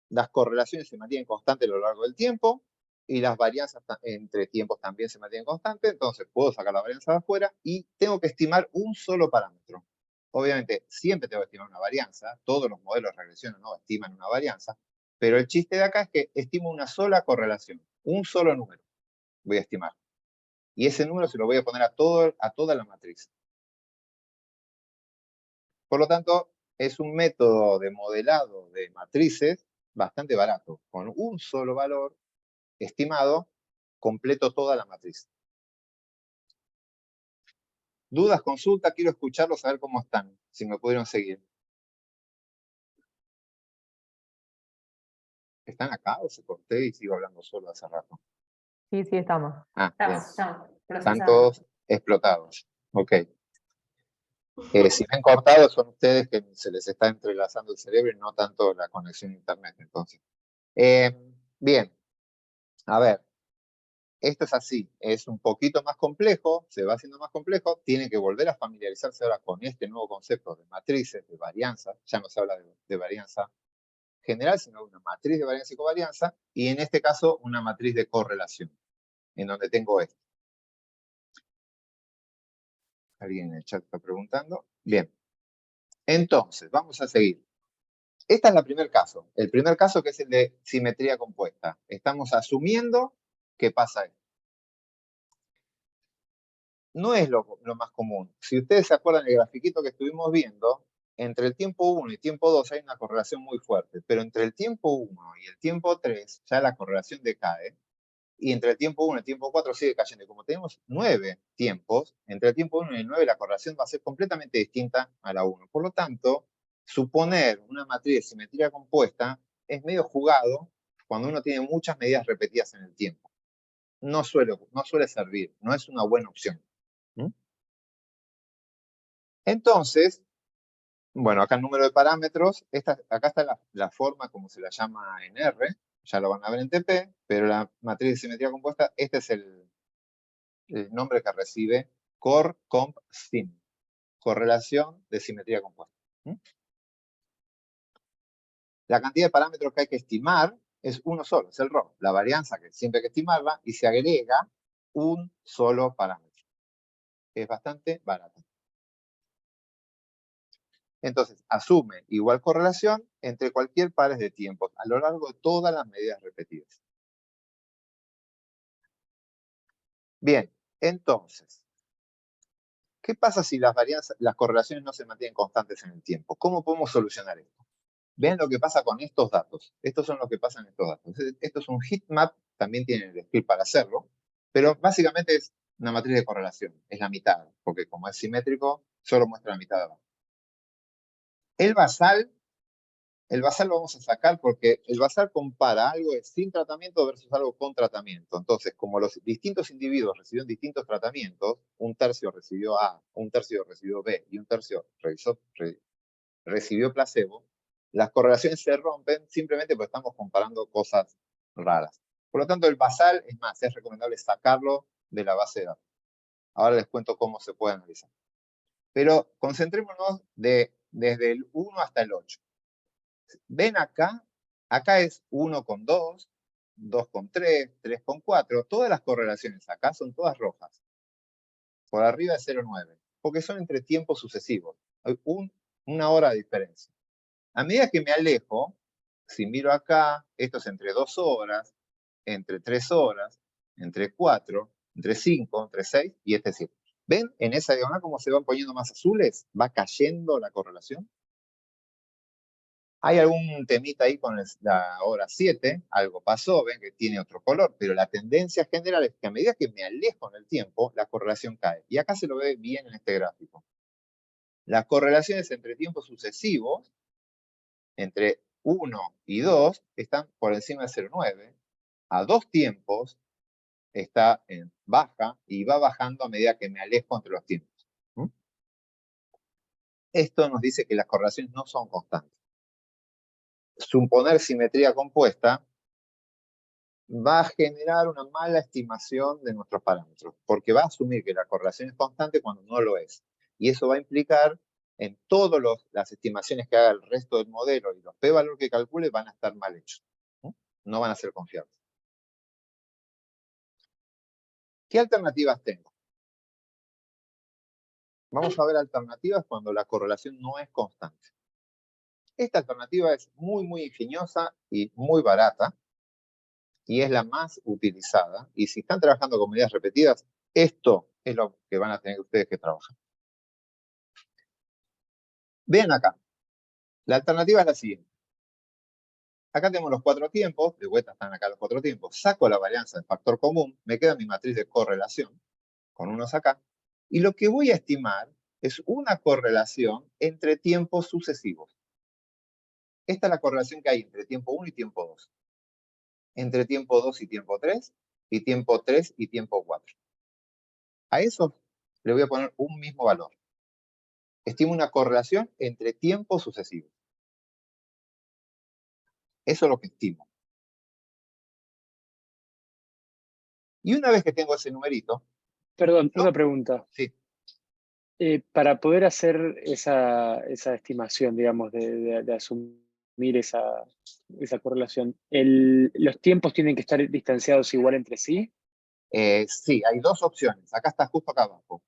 las correlaciones se mantienen constantes a lo largo del tiempo y las varianzas entre tiempos también se mantienen constantes. Entonces, puedo sacar la varianza de afuera y tengo que estimar un solo parámetro. Obviamente, siempre tengo que estimar una varianza. Todos los modelos de regresión no estiman una varianza. Pero el chiste de acá es que estimo una sola correlación, un solo número voy a estimar. Y ese número se lo voy a poner a toda la matriz. Por lo tanto, es un método de modelado de matrices bastante barato. Con un solo valor estimado, completo toda la matriz. ¿Dudas, consultas? Quiero escucharlos, a ver cómo están, si me pudieron seguir. ¿Están acá o se corté y sigo hablando solo hace rato? Sí, sí, estamos. Ah, bien. Están Están procesando. todos explotados. Ok. Si ven cortados son ustedes que se les está entrelazando el cerebro y no tanto la conexión a internet. Entonces. Bien. A ver. Esto es así. Es un poquito más complejo. Se va haciendo más complejo. Tienen que volver a familiarizarse ahora con este nuevo concepto de matrices, de varianza. Ya no se habla de varianza general, sino una matriz de varianza y covarianza. Y en este caso, una matriz de correlación. En donde tengo esto. ¿Alguien en el chat está preguntando? Bien. Entonces, vamos a seguir. Este es el primer caso. El primer caso que es el de simetría compuesta. Estamos asumiendo que pasa esto. No es lo más común. Si ustedes se acuerdan del grafiquito que estuvimos viendo, entre el tiempo 1 y tiempo 2 hay una correlación muy fuerte, pero entre el tiempo 1 y el tiempo 3 ya la correlación decae, y entre el tiempo 1 y el tiempo 4 sigue cayendo. Y como tenemos 9 tiempos, entre el tiempo 1 y el 9 la correlación va a ser completamente distinta a la 1. Por lo tanto, suponer una matriz de simetría compuesta es medio jugado cuando uno tiene muchas medidas repetidas en el tiempo. No suele servir, no es una buena opción. Entonces, bueno, acá el número de parámetros, acá está la forma como se la llama en R, ya lo van a ver en TP, pero la matriz de simetría compuesta, este es el nombre que recibe CORE-COMP-SIM, correlación de simetría compuesta. La cantidad de parámetros que hay que estimar es uno solo, es el RO, la varianza que siempre hay que estimarla, y se agrega un solo parámetro. Es bastante barato. Entonces, asume igual correlación entre cualquier pares de tiempos a lo largo de todas las medidas repetidas. Bien, entonces, ¿qué pasa si las correlaciones no se mantienen constantes en el tiempo? ¿Cómo podemos solucionar esto? Vean lo que pasa con estos datos. Estos son los que pasan en estos datos. Esto es un heatmap, también tienen el script para hacerlo, pero básicamente es una matriz de correlación. Es la mitad, porque como es simétrico, solo muestra la mitad de abajo. El basal lo vamos a sacar porque el basal compara algo sin tratamiento versus algo con tratamiento. Entonces, como los distintos individuos recibieron distintos tratamientos, un tercio recibió A, un tercio recibió B y un tercio recibió placebo, las correlaciones se rompen simplemente porque estamos comparando cosas raras. Por lo tanto, el basal, es más, es recomendable sacarlo de la base de datos. Ahora les cuento cómo se puede analizar. Pero concentrémonos desde el 1 hasta el 8. Ven acá es 1 con 2, 2 con 3, 3 con 4. Todas las correlaciones acá son todas rojas. Por arriba de 0,9. Porque son entre tiempos sucesivos. Hay una hora de diferencia. A medida que me alejo, si miro acá, esto es entre 2 horas, entre 3 horas, entre 4, entre 5, entre 6 y este 7. ¿Ven en esa diagonal cómo se van poniendo más azules? ¿Va cayendo la correlación? Hay algún temita ahí con la hora 7, algo pasó, ven que tiene otro color, pero la tendencia general es que a medida que me alejo en el tiempo, la correlación cae. Y acá se lo ve bien en este gráfico. Las correlaciones entre tiempos sucesivos, entre 1 y 2, están por encima de 0,9. A 2 tiempos está en baja y va bajando a medida que me alejo entre los tiempos. Esto nos dice que las correlaciones no son constantes. Suponer simetría compuesta va a generar una mala estimación de nuestros parámetros, porque va a asumir que la correlación es constante cuando no lo es. Y eso va a implicar en todas las estimaciones que haga el resto del modelo y los p-valor que calcule van a estar mal hechos. No van a ser confiables. ¿Qué alternativas tengo? Vamos a ver alternativas cuando la correlación no es constante. Esta alternativa es muy, muy ingeniosa y muy barata, y es la más utilizada. Y si están trabajando con medidas repetidas, esto es lo que van a tener ustedes que trabajar. Vean acá. La alternativa es la siguiente. Acá tenemos los 4 tiempos, de vuelta están acá los 4 tiempos, saco la varianza del factor común, me queda mi matriz de correlación, con unos acá, y lo que voy a estimar es una correlación entre tiempos sucesivos. Esta es la correlación que hay entre tiempo 1 y tiempo 2. Entre tiempo 2 y tiempo 3, y tiempo 3 y tiempo 4. A eso le voy a poner un mismo valor. Estimo una correlación entre tiempos sucesivos. Eso es lo que estimo. Y una vez que tengo ese numerito... Perdón, ¿no? una pregunta. Sí. Para poder hacer esa estimación, digamos, de asumir esa correlación, ¿los tiempos tienen que estar distanciados igual entre sí? Sí, hay 2 opciones. Acá está justo acá abajo.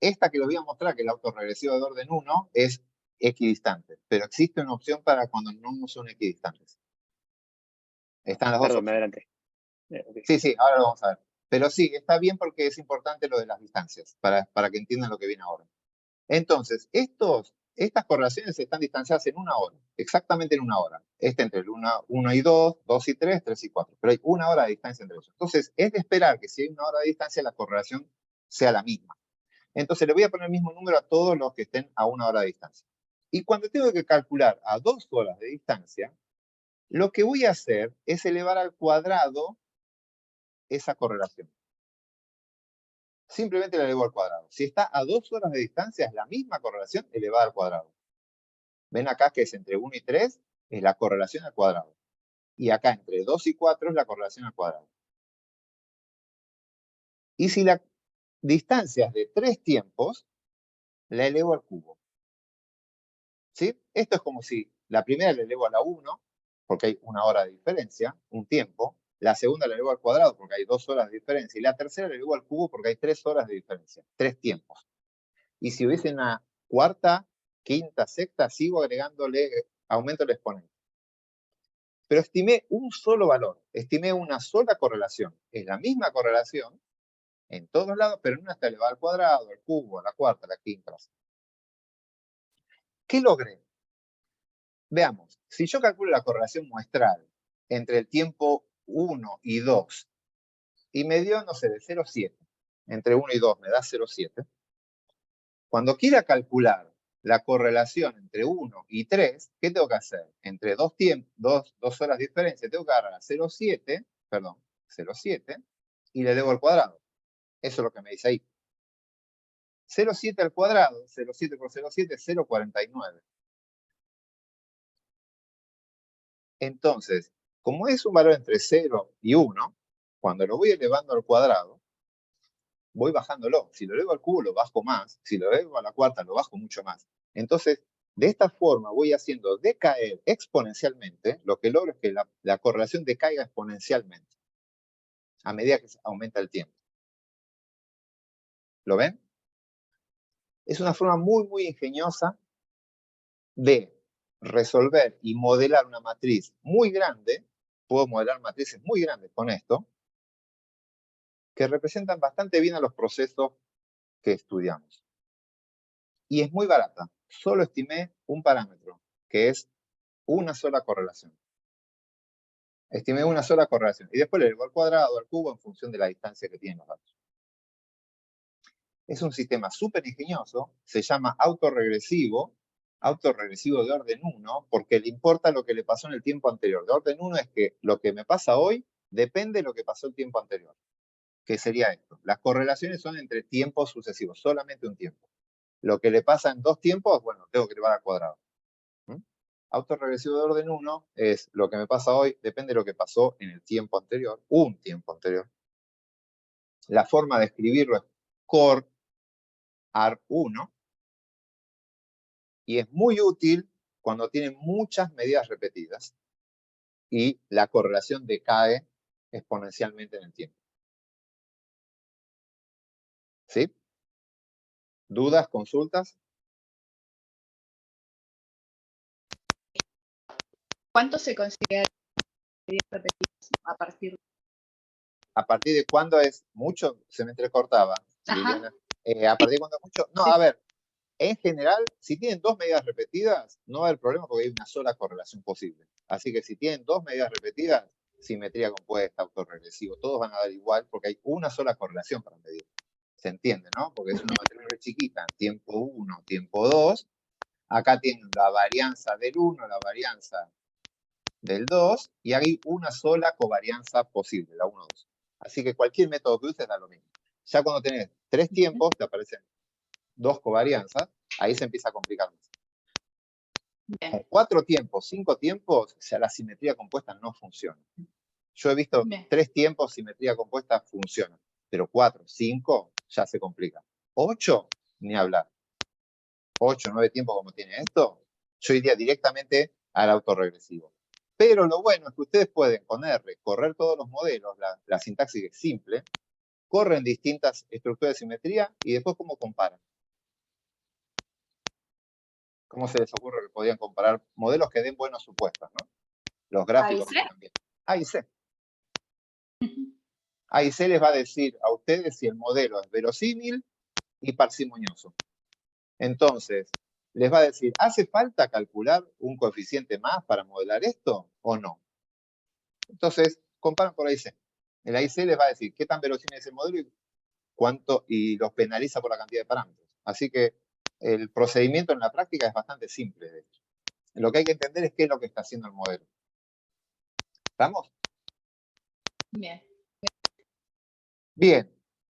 Esta que les voy a mostrar, que es el autorregresivo de orden 1, es equidistante. Pero existe una opción para cuando no son equidistantes. Están las 2 Perdón, me opciones. adelanté. Okay. Sí, ahora lo vamos a ver. Pero sí, está bien porque es importante lo de las distancias, para que entiendan lo que viene ahora. Entonces, estas correlaciones están distanciadas en 1 hora, exactamente en 1 hora. Entre el 1 y 2, 2 y 3, 3 y 4. Pero hay 1 hora de distancia entre ellos. Entonces, es de esperar que si hay 1 hora de distancia, la correlación sea la misma. Entonces, le voy a poner el mismo número a todos los que estén a 1 hora de distancia. Y cuando tengo que calcular a 2 horas de distancia, lo que voy a hacer es elevar al cuadrado esa correlación. Simplemente la elevo al cuadrado. Si está a 2 horas de distancia, es la misma correlación elevada al cuadrado. Ven acá que es entre 1 y 3, es la correlación al cuadrado. Y acá entre 2 y 4 es la correlación al cuadrado. Y si la distancia es de 3 tiempos, la elevo al cubo. ¿Sí? Esto es como si la primera la elevo a la 1, porque hay 1 hora de diferencia, un tiempo. La segunda la elevo al cuadrado, porque hay 2 horas de diferencia. Y la tercera la elevo al cubo, porque hay 3 horas de diferencia. 3 tiempos. Y si hubiese una cuarta, quinta, sexta, sigo agregándole, aumento el exponente. Pero estimé un solo valor, estimé una sola correlación. Es la misma correlación en todos lados, pero en una está elevada al cuadrado, al cubo, a la cuarta, a la quinta. ¿Qué logré? Veamos, si yo calculo la correlación muestral entre el tiempo 1 y 2, y me dio, no sé, de 0,7, entre 1 y 2 me da 0,7, cuando quiera calcular la correlación entre 1 y 3, ¿qué tengo que hacer? Entre 2 horas de diferencia, tengo que agarrar a 0,7, y le elevo al cuadrado. Eso es lo que me dice ahí. 0,7 al cuadrado, 0,7 por 0,7 es 0,49. Entonces, como es un valor entre 0 y 1, cuando lo voy elevando al cuadrado, voy bajándolo. Si lo elevo al cubo, lo bajo más. Si lo elevo a la cuarta, lo bajo mucho más. Entonces, de esta forma voy haciendo decaer exponencialmente. Lo que logro es que la correlación decaiga exponencialmente a medida que aumenta el tiempo. ¿Lo ven? Es una forma muy, muy ingeniosa de resolver y modelar una matriz muy grande. Puedo modelar matrices muy grandes con esto, que representan bastante bien a los procesos que estudiamos. Y es muy barata. Solo estimé un parámetro, que es una sola correlación. Estimé una sola correlación. Y después le elevo al cuadrado, al cubo, en función de la distancia que tienen los datos. Es un sistema súper ingenioso. Se llama autorregresivo de orden 1, porque le importa lo que le pasó en el tiempo anterior. De orden 1 es que lo que me pasa hoy depende de lo que pasó el tiempo anterior. ¿Qué sería esto? Las correlaciones son entre tiempos sucesivos, solamente un tiempo. Lo que le pasa en 2 tiempos, bueno, tengo que elevar al cuadrado. Autorregresivo de orden 1 es lo que me pasa hoy, depende de lo que pasó en el tiempo anterior, un tiempo anterior. La forma de escribirlo es core AR1 y es muy útil cuando tiene muchas medidas repetidas y la correlación decae exponencialmente en el tiempo. ¿Sí? ¿Dudas, consultas? ¿Cuánto se considera repetidas a partir? ¿A partir de cuándo es mucho? Se me entrecortaba, Ajá. Liliana. ¿A partir de cuándo es mucho? No, a ver, En general, si tienen dos medidas repetidas, no va a haber problema porque hay una sola correlación posible. Así que si tienen dos medidas repetidas, simetría compuesta, autorregresivo, todos van a dar igual porque hay una sola correlación para medir. ¿Se entiende, no? Porque es una matriz muy chiquita, tiempo 1, tiempo 2. Acá tienen la varianza del 1, la varianza del 2, y hay una sola covarianza posible, la 1, 2. Así que cualquier método que uses da lo mismo. Ya cuando tenés 3 tiempos, te aparecen 2 covarianzas, ahí se empieza a complicar más. Bien. Con 4 tiempos, 5 tiempos, ya la simetría compuesta no funciona. Yo he visto Bien. 3 tiempos, simetría compuesta funciona, pero 4, 5 ya se complica. 8, ni hablar. 8, 9 tiempos como tiene esto, yo iría directamente al autorregresivo. Pero lo bueno es que ustedes pueden con R correr todos los modelos, la sintaxis es simple, corren distintas estructuras de simetría y después cómo comparan. ¿Cómo se les ocurre que podrían comparar modelos que den buenos supuestos, ¿no? Los gráficos ¿A y C? también. A y C. A y C les va a decir a ustedes si el modelo es verosímil y parsimonioso. Entonces, les va a decir, ¿hace falta calcular un coeficiente más para modelar esto o no? Entonces, comparan por AIC. El AIC les va a decir qué tan verosímil es el modelo y cuánto, y los penaliza por la cantidad de parámetros. Así que el procedimiento en la práctica es bastante simple, de hecho. Lo que hay que entender es qué es lo que está haciendo el modelo. ¿Estamos? Bien. Bien.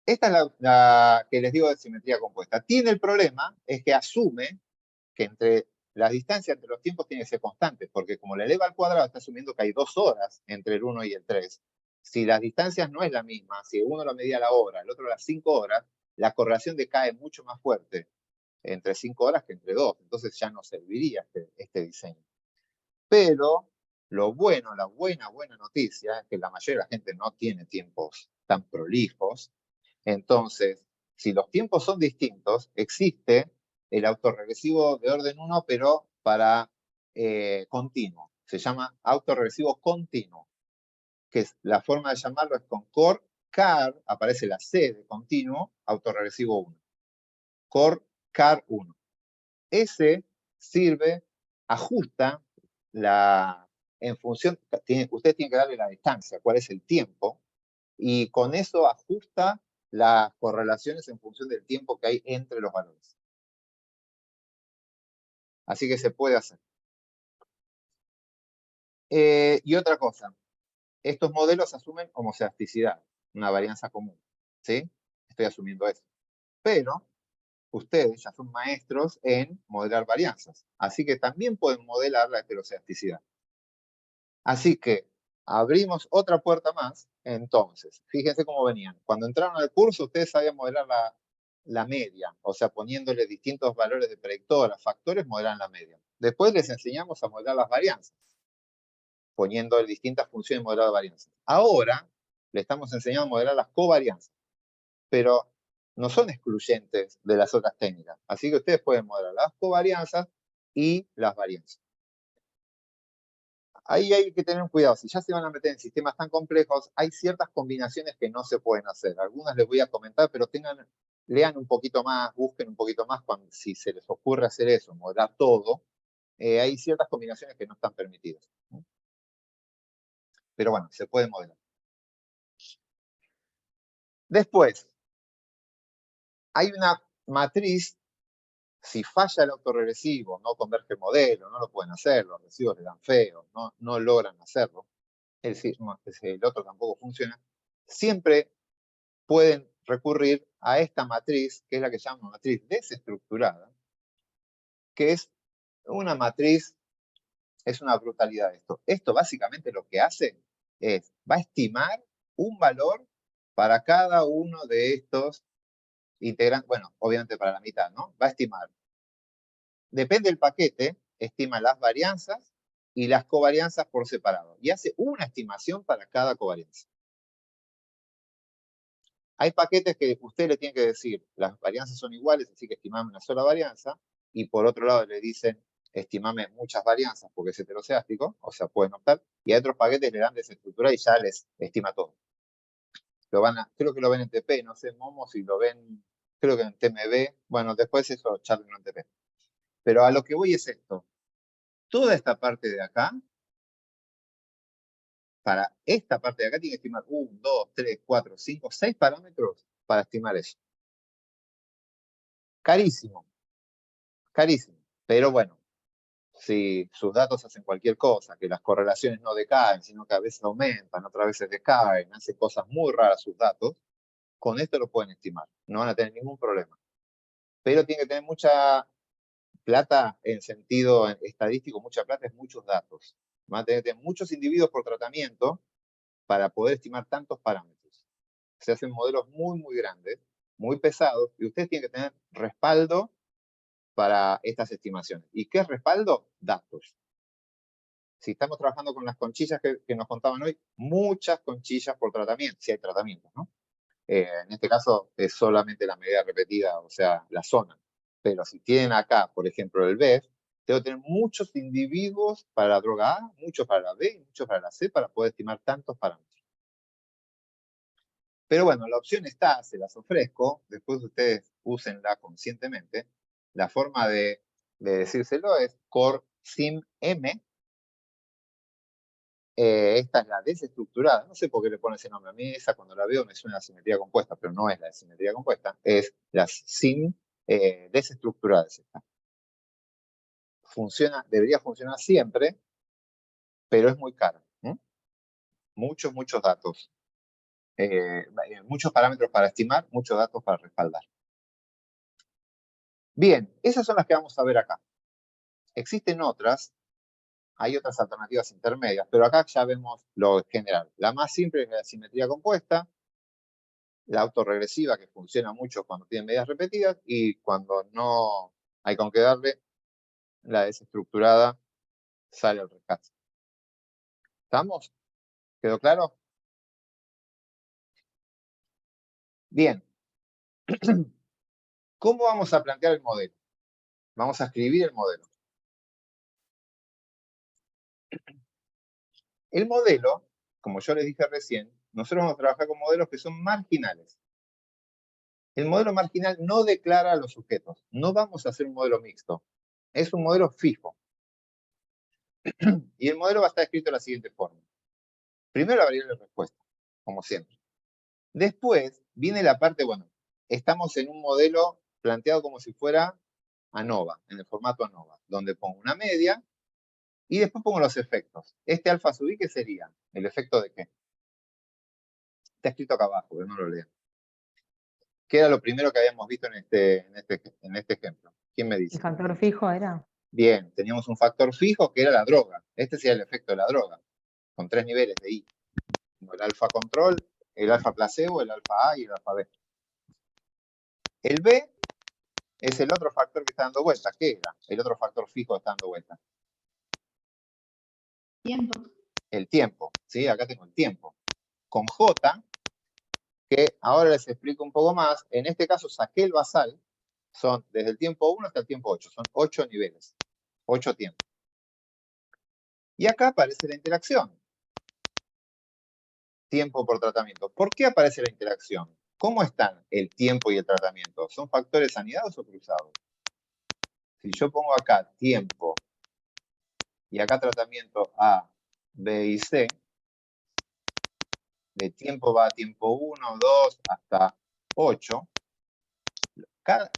Esta es la que les digo de simetría compuesta. Tiene el problema, es que asume que entre las distancias entre los tiempos tienen que ser constantes, porque como la eleva al cuadrado está asumiendo que hay 2 horas entre el 1 y el 3. Si las distancias no es la misma, si uno lo medía la hora, el otro las 5 horas, la correlación decae mucho más fuerte entre 5 horas que entre 2. Entonces ya no serviría este diseño. Pero lo bueno, la buena noticia es que la mayoría de la gente no tiene tiempos tan prolijos. Entonces, si los tiempos son distintos, existe el autorregresivo de orden 1, pero para continuo. Se llama autorregresivo continuo, que es la forma de llamarlo es con core car, aparece la C de continuo, autorregresivo 1. Core car 1. Ese sirve, ajusta en función, usted tiene que darle la distancia, cuál es el tiempo, y con eso ajusta las correlaciones en función del tiempo que hay entre los valores. Así que se puede hacer. Y otra cosa, estos modelos asumen homocedasticidad, una varianza común, ¿sí? Estoy asumiendo eso. Pero ustedes ya son maestros en modelar varianzas, así que también pueden modelar la heterocedasticidad. Así que abrimos otra puerta más. Entonces, fíjense cómo venían. Cuando entraron al curso, ustedes sabían modelar la media, o sea, poniéndole distintos valores de predictora, factores, modelan la media. Después les enseñamos a modelar las varianzas, poniendo distintas funciones modeladas de varianzas. Ahora le estamos enseñando a modelar las covarianzas, pero no son excluyentes de las otras técnicas. Así que ustedes pueden modelar las covarianzas y las varianzas. Ahí hay que tener cuidado. Si ya se van a meter en sistemas tan complejos, hay ciertas combinaciones que no se pueden hacer. Algunas les voy a comentar, pero lean un poquito más, busquen un poquito más si se les ocurre hacer eso, modelar todo. Hay ciertas combinaciones que no están permitidas. Pero bueno, se puede modelar. Después, hay una matriz. Si falla el autorregresivo, no converge el modelo, no lo pueden hacer, los recibos le dan feo, no logran hacerlo, es decir, el otro tampoco funciona, siempre pueden recurrir a esta matriz, que es la que se llama matriz desestructurada, que es una matriz, es una brutalidad esto. Esto básicamente lo que hace es, va a estimar un valor para cada uno de estos integrantes, bueno, obviamente para la mitad, ¿no? Va a estimar. Depende del paquete, estima las varianzas y las covarianzas por separado. Y hace una estimación para cada covarianza. Hay paquetes que usted le tiene que decir, las varianzas son iguales, así que estimame una sola varianza. Y por otro lado le dicen, estimame muchas varianzas porque es heterocedástico, o sea, pueden optar. Y a otros paquetes le dan desestructura y ya les estima todo. Creo que lo ven en TP, no sé en Momo si lo ven creo que en TMB, bueno, después eso charlen en TP. Pero a lo que voy es esto. Toda esta parte de acá, para esta parte de acá tiene que estimar 1, 2, 3, 4, 5, 6 parámetros para estimar eso. Carísimo, carísimo. Pero bueno, si sus datos hacen cualquier cosa, que las correlaciones no decaen, sino que a veces aumentan, otras veces decaen, hacen cosas muy raras sus datos, con esto lo pueden estimar. No van a tener ningún problema. Pero tiene que tener mucha plata en sentido estadístico, mucha plata es muchos datos. Van a tener que tener muchos individuos por tratamiento para poder estimar tantos parámetros. Se hacen modelos muy, muy grandes, muy pesados, y ustedes tienen que tener respaldo para estas estimaciones. ¿Y qué es respaldo? Datos. Si estamos trabajando con las conchillas que nos contaban hoy, muchas conchillas por tratamiento, si hay tratamiento, ¿no? En este caso es solamente la medida repetida, o sea, la zona. Pero si tienen acá, por ejemplo, el BEF, tengo que tener muchos individuos para la droga A, muchos para la B y muchos para la C para poder estimar tantos parámetros. Pero bueno, la opción está, se las ofrezco, después ustedes úsenla conscientemente. La forma de decírselo es Core Sim M. Esta es la desestructurada, no sé por qué le pone ese nombre. A mí esa cuando la veo me suena a simetría compuesta, pero no es la de simetría compuesta, es la SIM desestructurada. Es esta. Funciona, debería funcionar siempre, pero es muy cara. Muchos, muchos datos. Muchos parámetros para estimar, muchos datos para respaldar. Bien, esas son las que vamos a ver acá. Existen otras, hay otras alternativas intermedias, pero acá ya vemos lo general. La más simple es la simetría compuesta, la autorregresiva, que funciona mucho cuando tiene medidas repetidas, y cuando no hay con qué darle, la desestructurada sale al rescate. ¿Estamos? ¿Quedó claro? Bien. ¿Cómo vamos a plantear el modelo? Vamos a escribir el modelo. El modelo, como yo les dije recién, nosotros vamos a trabajar con modelos que son marginales. El modelo marginal no declara a los sujetos. No vamos a hacer un modelo mixto. Es un modelo fijo. Y el modelo va a estar escrito de la siguiente forma. Primero la variable de respuesta, como siempre. Después viene la parte, bueno, estamos en un modelo planteado como si fuera ANOVA, en el formato ANOVA, donde pongo una media y después pongo los efectos. Este alfa sub i, ¿qué sería? ¿El efecto de qué? Está escrito acá abajo, pero no lo lean. ¿Qué era lo primero que habíamos visto en este ejemplo? ¿Quién me dice? ¿El factor fijo era? Bien, teníamos un factor fijo que era la droga. Este sería el efecto de la droga, con 3 niveles de I. Como el alfa control, el alfa placebo, el alfa A y el alfa B. El B es el otro factor que está dando vuelta. ¿Qué era? El otro factor fijo que está dando vuelta. Tiempo. El tiempo, ¿sí? Acá tengo el tiempo. Con J, que ahora les explico un poco más. En este caso saqué el basal. Son desde el tiempo 1 hasta el tiempo 8. Son 8 niveles. 8 tiempos. Y acá aparece la interacción. Tiempo por tratamiento. ¿Por qué aparece la interacción? ¿Cómo están el tiempo y el tratamiento? ¿Son factores anidados o cruzados? Si yo pongo acá tiempo y acá tratamiento A, B y C, de tiempo va a tiempo 1, 2, hasta 8,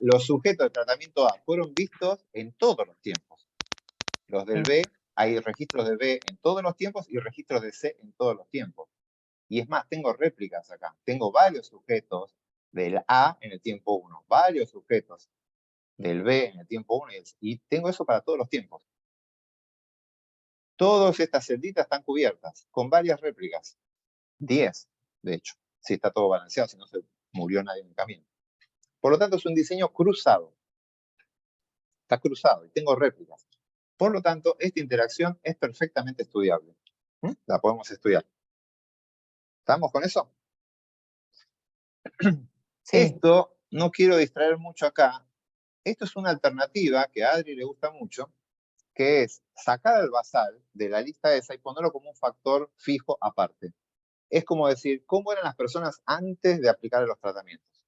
los sujetos de tratamiento A fueron vistos en todos los tiempos. Los del B, hay registros de B en todos los tiempos y registros de C en todos los tiempos. Y es más, tengo réplicas acá. Tengo varios sujetos del A en el tiempo 1, varios sujetos del B en el tiempo 1 y tengo eso para todos los tiempos. Todas estas celditas están cubiertas con varias réplicas. 10, de hecho, si está todo balanceado, si no se murió nadie en el camino. Por lo tanto, es un diseño cruzado. Está cruzado y tengo réplicas. Por lo tanto, esta interacción es perfectamente estudiable. La podemos estudiar. ¿Estamos con eso? Sí. Esto, no quiero distraer mucho acá. Esto es una alternativa que a Adri le gusta mucho, que es sacar al basal de la lista esa y ponerlo como un factor fijo aparte. Es como decir, ¿cómo eran las personas antes de aplicar los tratamientos?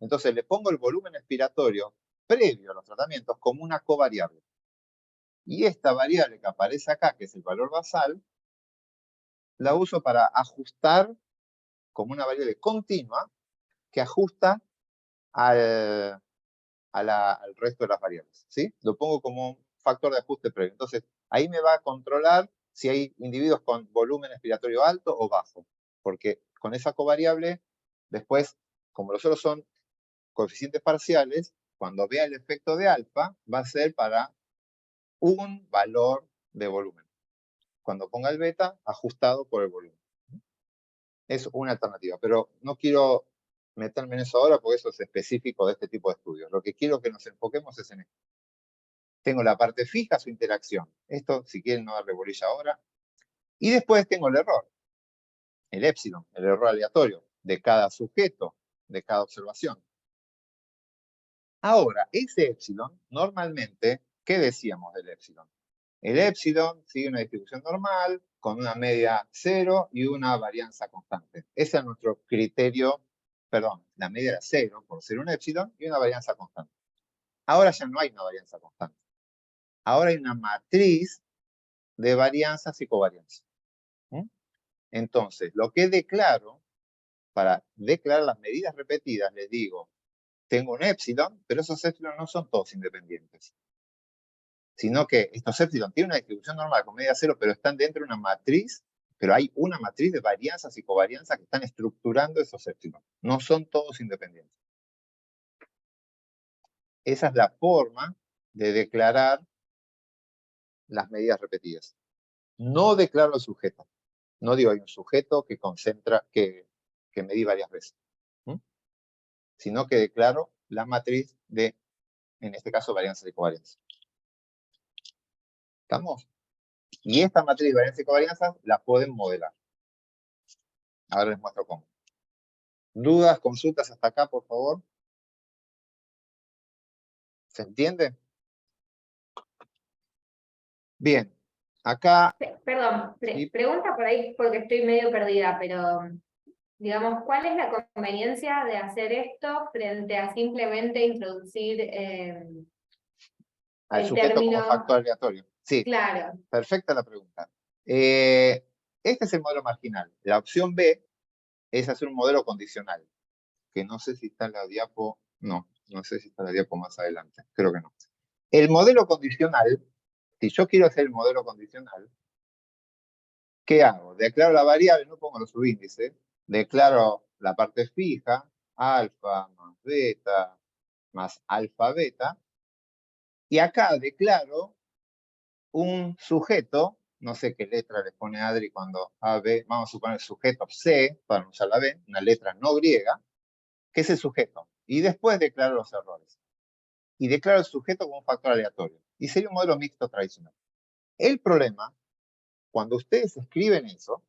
Entonces le pongo el volumen expiratorio previo a los tratamientos como una covariable. Y esta variable que aparece acá, que es el valor basal, la uso para ajustar como una variable continua que ajusta al resto de las variables, ¿sí? Lo pongo como un factor de ajuste previo. Entonces, ahí me va a controlar si hay individuos con volumen expiratorio alto o bajo, porque con esa covariable, después, como los otros son coeficientes parciales, cuando vea el efecto de alfa, va a ser para un valor de volumen. Cuando ponga el beta, ajustado por el volumen. Es una alternativa, pero no quiero meterme en eso ahora porque eso es específico de este tipo de estudios. Lo que quiero que nos enfoquemos es en esto. Tengo la parte fija, su interacción. Esto, si quieren, no darle bolilla ahora. Y después tengo el error, el épsilon, el error aleatorio de cada sujeto, de cada observación. Ahora, ese épsilon, normalmente, ¿qué decíamos del épsilon? El épsilon sigue una distribución normal con una media 0 y una varianza constante. Ese es nuestro criterio, perdón, la media era 0 por ser un épsilon y una varianza constante. Ahora ya no hay una varianza constante. Ahora hay una matriz de varianzas y covarianzas. Entonces, lo que declaro, para declarar las medidas repetidas, les digo, tengo un épsilon, pero esos épsilon no son todos independientes, sino que estos épsilon tienen una distribución normal con media 0, pero están dentro de una matriz, pero hay una matriz de varianzas y covarianzas que están estructurando esos épsilon. No son todos independientes. Esa es la forma de declarar las medidas repetidas. No declaro el sujeto. No digo, hay un sujeto que concentra, que medí varias veces. Sino que declaro la matriz de, en este caso, varianzas y covarianzas. ¿Estamos? Y esta matriz de varianzas y covarianzas la pueden modelar. Ahora les muestro cómo. ¿Dudas, consultas hasta acá, por favor? ¿Se entiende? Bien. Acá... Perdón, Sí. pregunta por ahí porque estoy medio perdida, pero digamos, ¿cuál es la conveniencia de hacer esto frente a simplemente introducir Al el sujeto término? como factor aleatorio. Sí, Claro. perfecta la pregunta. Este es el modelo marginal. La opción B es hacer un modelo condicional, que no sé si está en la diapo, no sé si está en la diapo más adelante, creo que no. El modelo condicional, si yo quiero hacer el modelo condicional, ¿qué hago? Declaro la variable, no pongo los subíndices, declaro la parte fija, alfa más beta más alfa beta, y acá declaro un sujeto, no sé qué letra le pone Adri cuando A, B, vamos a suponer sujeto C, para no usar la B, una letra no griega, que es el sujeto. Y después declaro los errores. Y declaro el sujeto como un factor aleatorio. Y sería un modelo mixto tradicional. El problema, cuando ustedes escriben eso,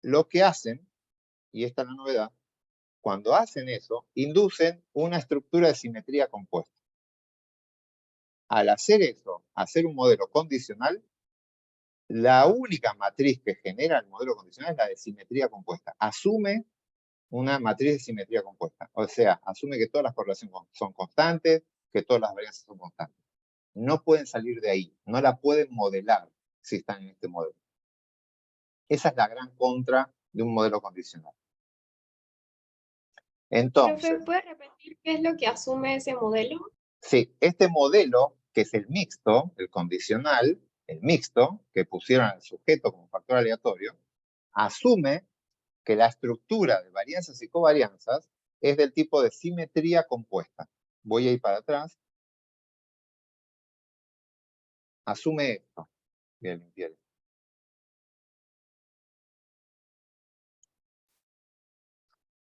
lo que hacen, y esta es la novedad, cuando hacen eso, inducen una estructura de simetría compuesta. Al hacer eso, hacer un modelo condicional, la única matriz que genera el modelo condicional es la de simetría compuesta. Asume una matriz de simetría compuesta. O sea, asume que todas las correlaciones son constantes, que todas las varianzas son constantes. No pueden salir de ahí, no la pueden modelar si están en este modelo. Esa es la gran contra de un modelo condicional. Entonces, Profe, ¿puede repetir qué es lo que asume ese modelo? sí, este modelo, que es el mixto, el condicional, el mixto, que pusieron al sujeto como factor aleatorio, asume que la estructura de varianzas y covarianzas es del tipo de simetría compuesta. Voy a ir para atrás. Asume esto. Voy a limpiar esto.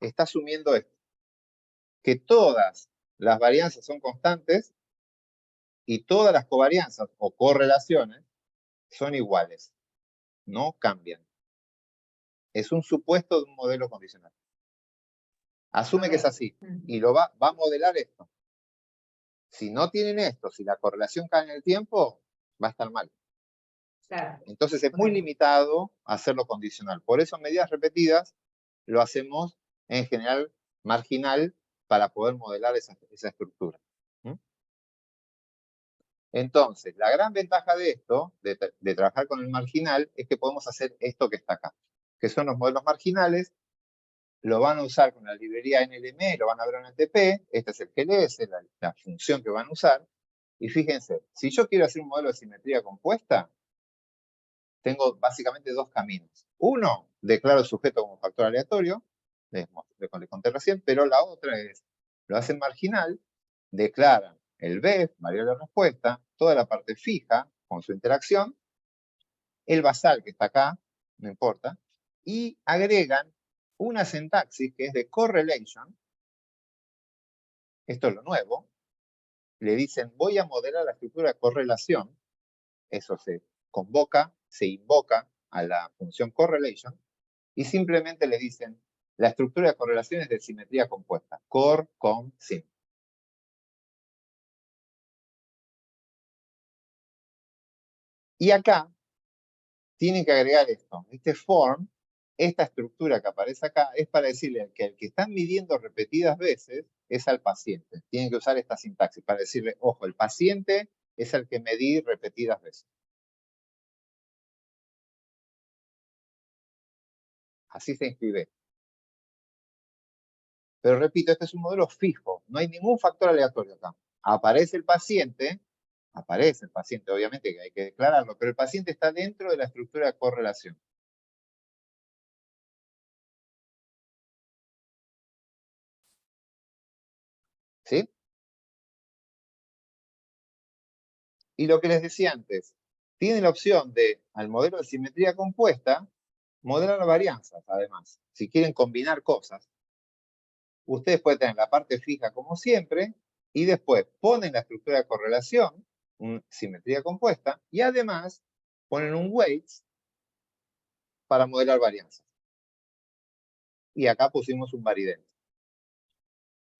Está asumiendo esto. Que todas las varianzas son constantes y todas las covarianzas o correlaciones son iguales. No cambian. Es un supuesto de un modelo condicional. Asume que es así y lo va a modelar esto. Si no tienen esto, si la correlación cae en el tiempo, va a estar mal. Claro. Entonces es muy limitado hacerlo condicional. Por eso, en medidas repetidas, lo hacemos en general marginal para poder modelar esa estructura. Entonces, la gran ventaja de esto, de trabajar con el marginal, es que podemos hacer esto que está acá, que son los modelos marginales. Lo van a usar con la librería NLM, lo van a ver en el TP, este es el GLS, la función que van a usar. Y fíjense, si yo quiero hacer un modelo de simetría compuesta, tengo básicamente dos caminos. Uno, declaro el sujeto como factor aleatorio, les conté recién, pero la otra es, lo hacen marginal, declaran el BEF, variable de respuesta, toda la parte fija con su interacción, el basal que está acá, no importa, y agregan una sintaxis que es de correlation, esto es lo nuevo, le dicen voy a modelar la estructura de correlación, eso se convoca, se invoca a la función correlation, y simplemente le dicen la estructura de correlación es de simetría compuesta, cor, com, sim. Y acá tienen que agregar esto, este form, esta estructura que aparece acá, es para decirle que el que están midiendo repetidas veces es al paciente. Tienen que usar esta sintaxis para decirle, ojo, el paciente es el que medí repetidas veces. Así se inscribe. Pero repito, este es un modelo fijo, no hay ningún factor aleatorio acá. Aparece el paciente, obviamente que hay que declararlo, pero el paciente está dentro de la estructura de correlación. ¿Sí? Y lo que les decía antes, tienen la opción de, al modelo de simetría compuesta, modelar varianzas, además. Si quieren combinar cosas, ustedes pueden tener la parte fija como siempre, y después ponen la estructura de correlación, simetría compuesta, y además ponen un weights para modelar varianzas. Y acá pusimos un varidén.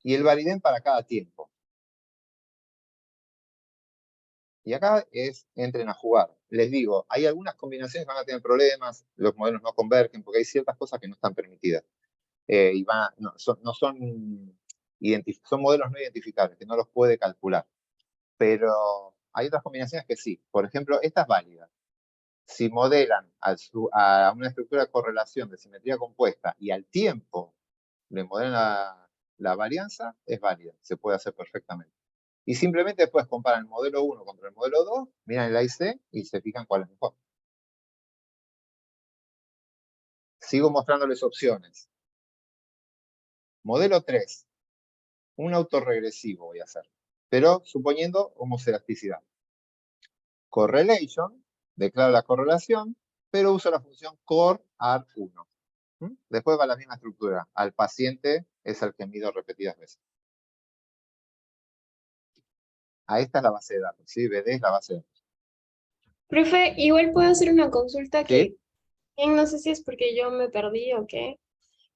Y el varidén para cada tiempo. Y acá entren a jugar. Les digo, hay algunas combinaciones que van a tener problemas, los modelos no convergen, porque hay ciertas cosas que no están permitidas. Y son modelos no identificables, que no los puede calcular. Pero hay otras combinaciones que sí. Por ejemplo, esta es válida. Si modelan a una estructura de correlación de simetría compuesta y al tiempo le modelan la varianza, es válida, se puede hacer perfectamente. Y simplemente después comparan el modelo 1 contra el modelo 2, miran el AIC y se fijan cuál es mejor. Sigo mostrándoles opciones. Modelo 3, un autorregresivo voy a hacer, pero suponiendo homoselasticidad. Correlation, declaro la correlación, pero uso la función cor_ar1. Después va la misma estructura. Al paciente es el que mido repetidas veces. A esta es la base de datos, ¿sí? BD es la base de datos. Profe, igual puedo hacer una consulta ¿Sí? que no sé si es porque yo me perdí o qué,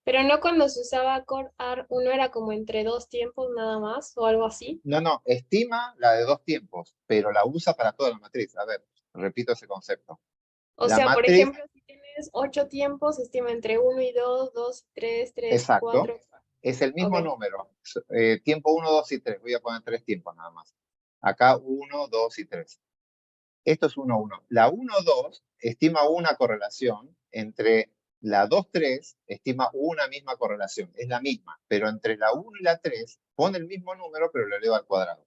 pero no cuando se usaba CoreAR, uno era como entre dos tiempos nada más o algo así. No, estima la de dos tiempos, pero la usa para toda la matriz. A ver, repito ese concepto. O La sea, por matriz, ejemplo, si tienes 8 tiempos, estima entre 1 y 2, 2 y 3, 3 y exacto, 4. es el mismo Ok. número. Tiempo 1, 2 y 3. Voy a poner 3 tiempos nada más. Acá 1, 2 y 3. Esto es 1, 1. La 1, 2 estima una correlación entre la 2, 3, estima una misma correlación. Es la misma, pero entre la 1 y la 3 pone el mismo número, pero lo eleva al cuadrado.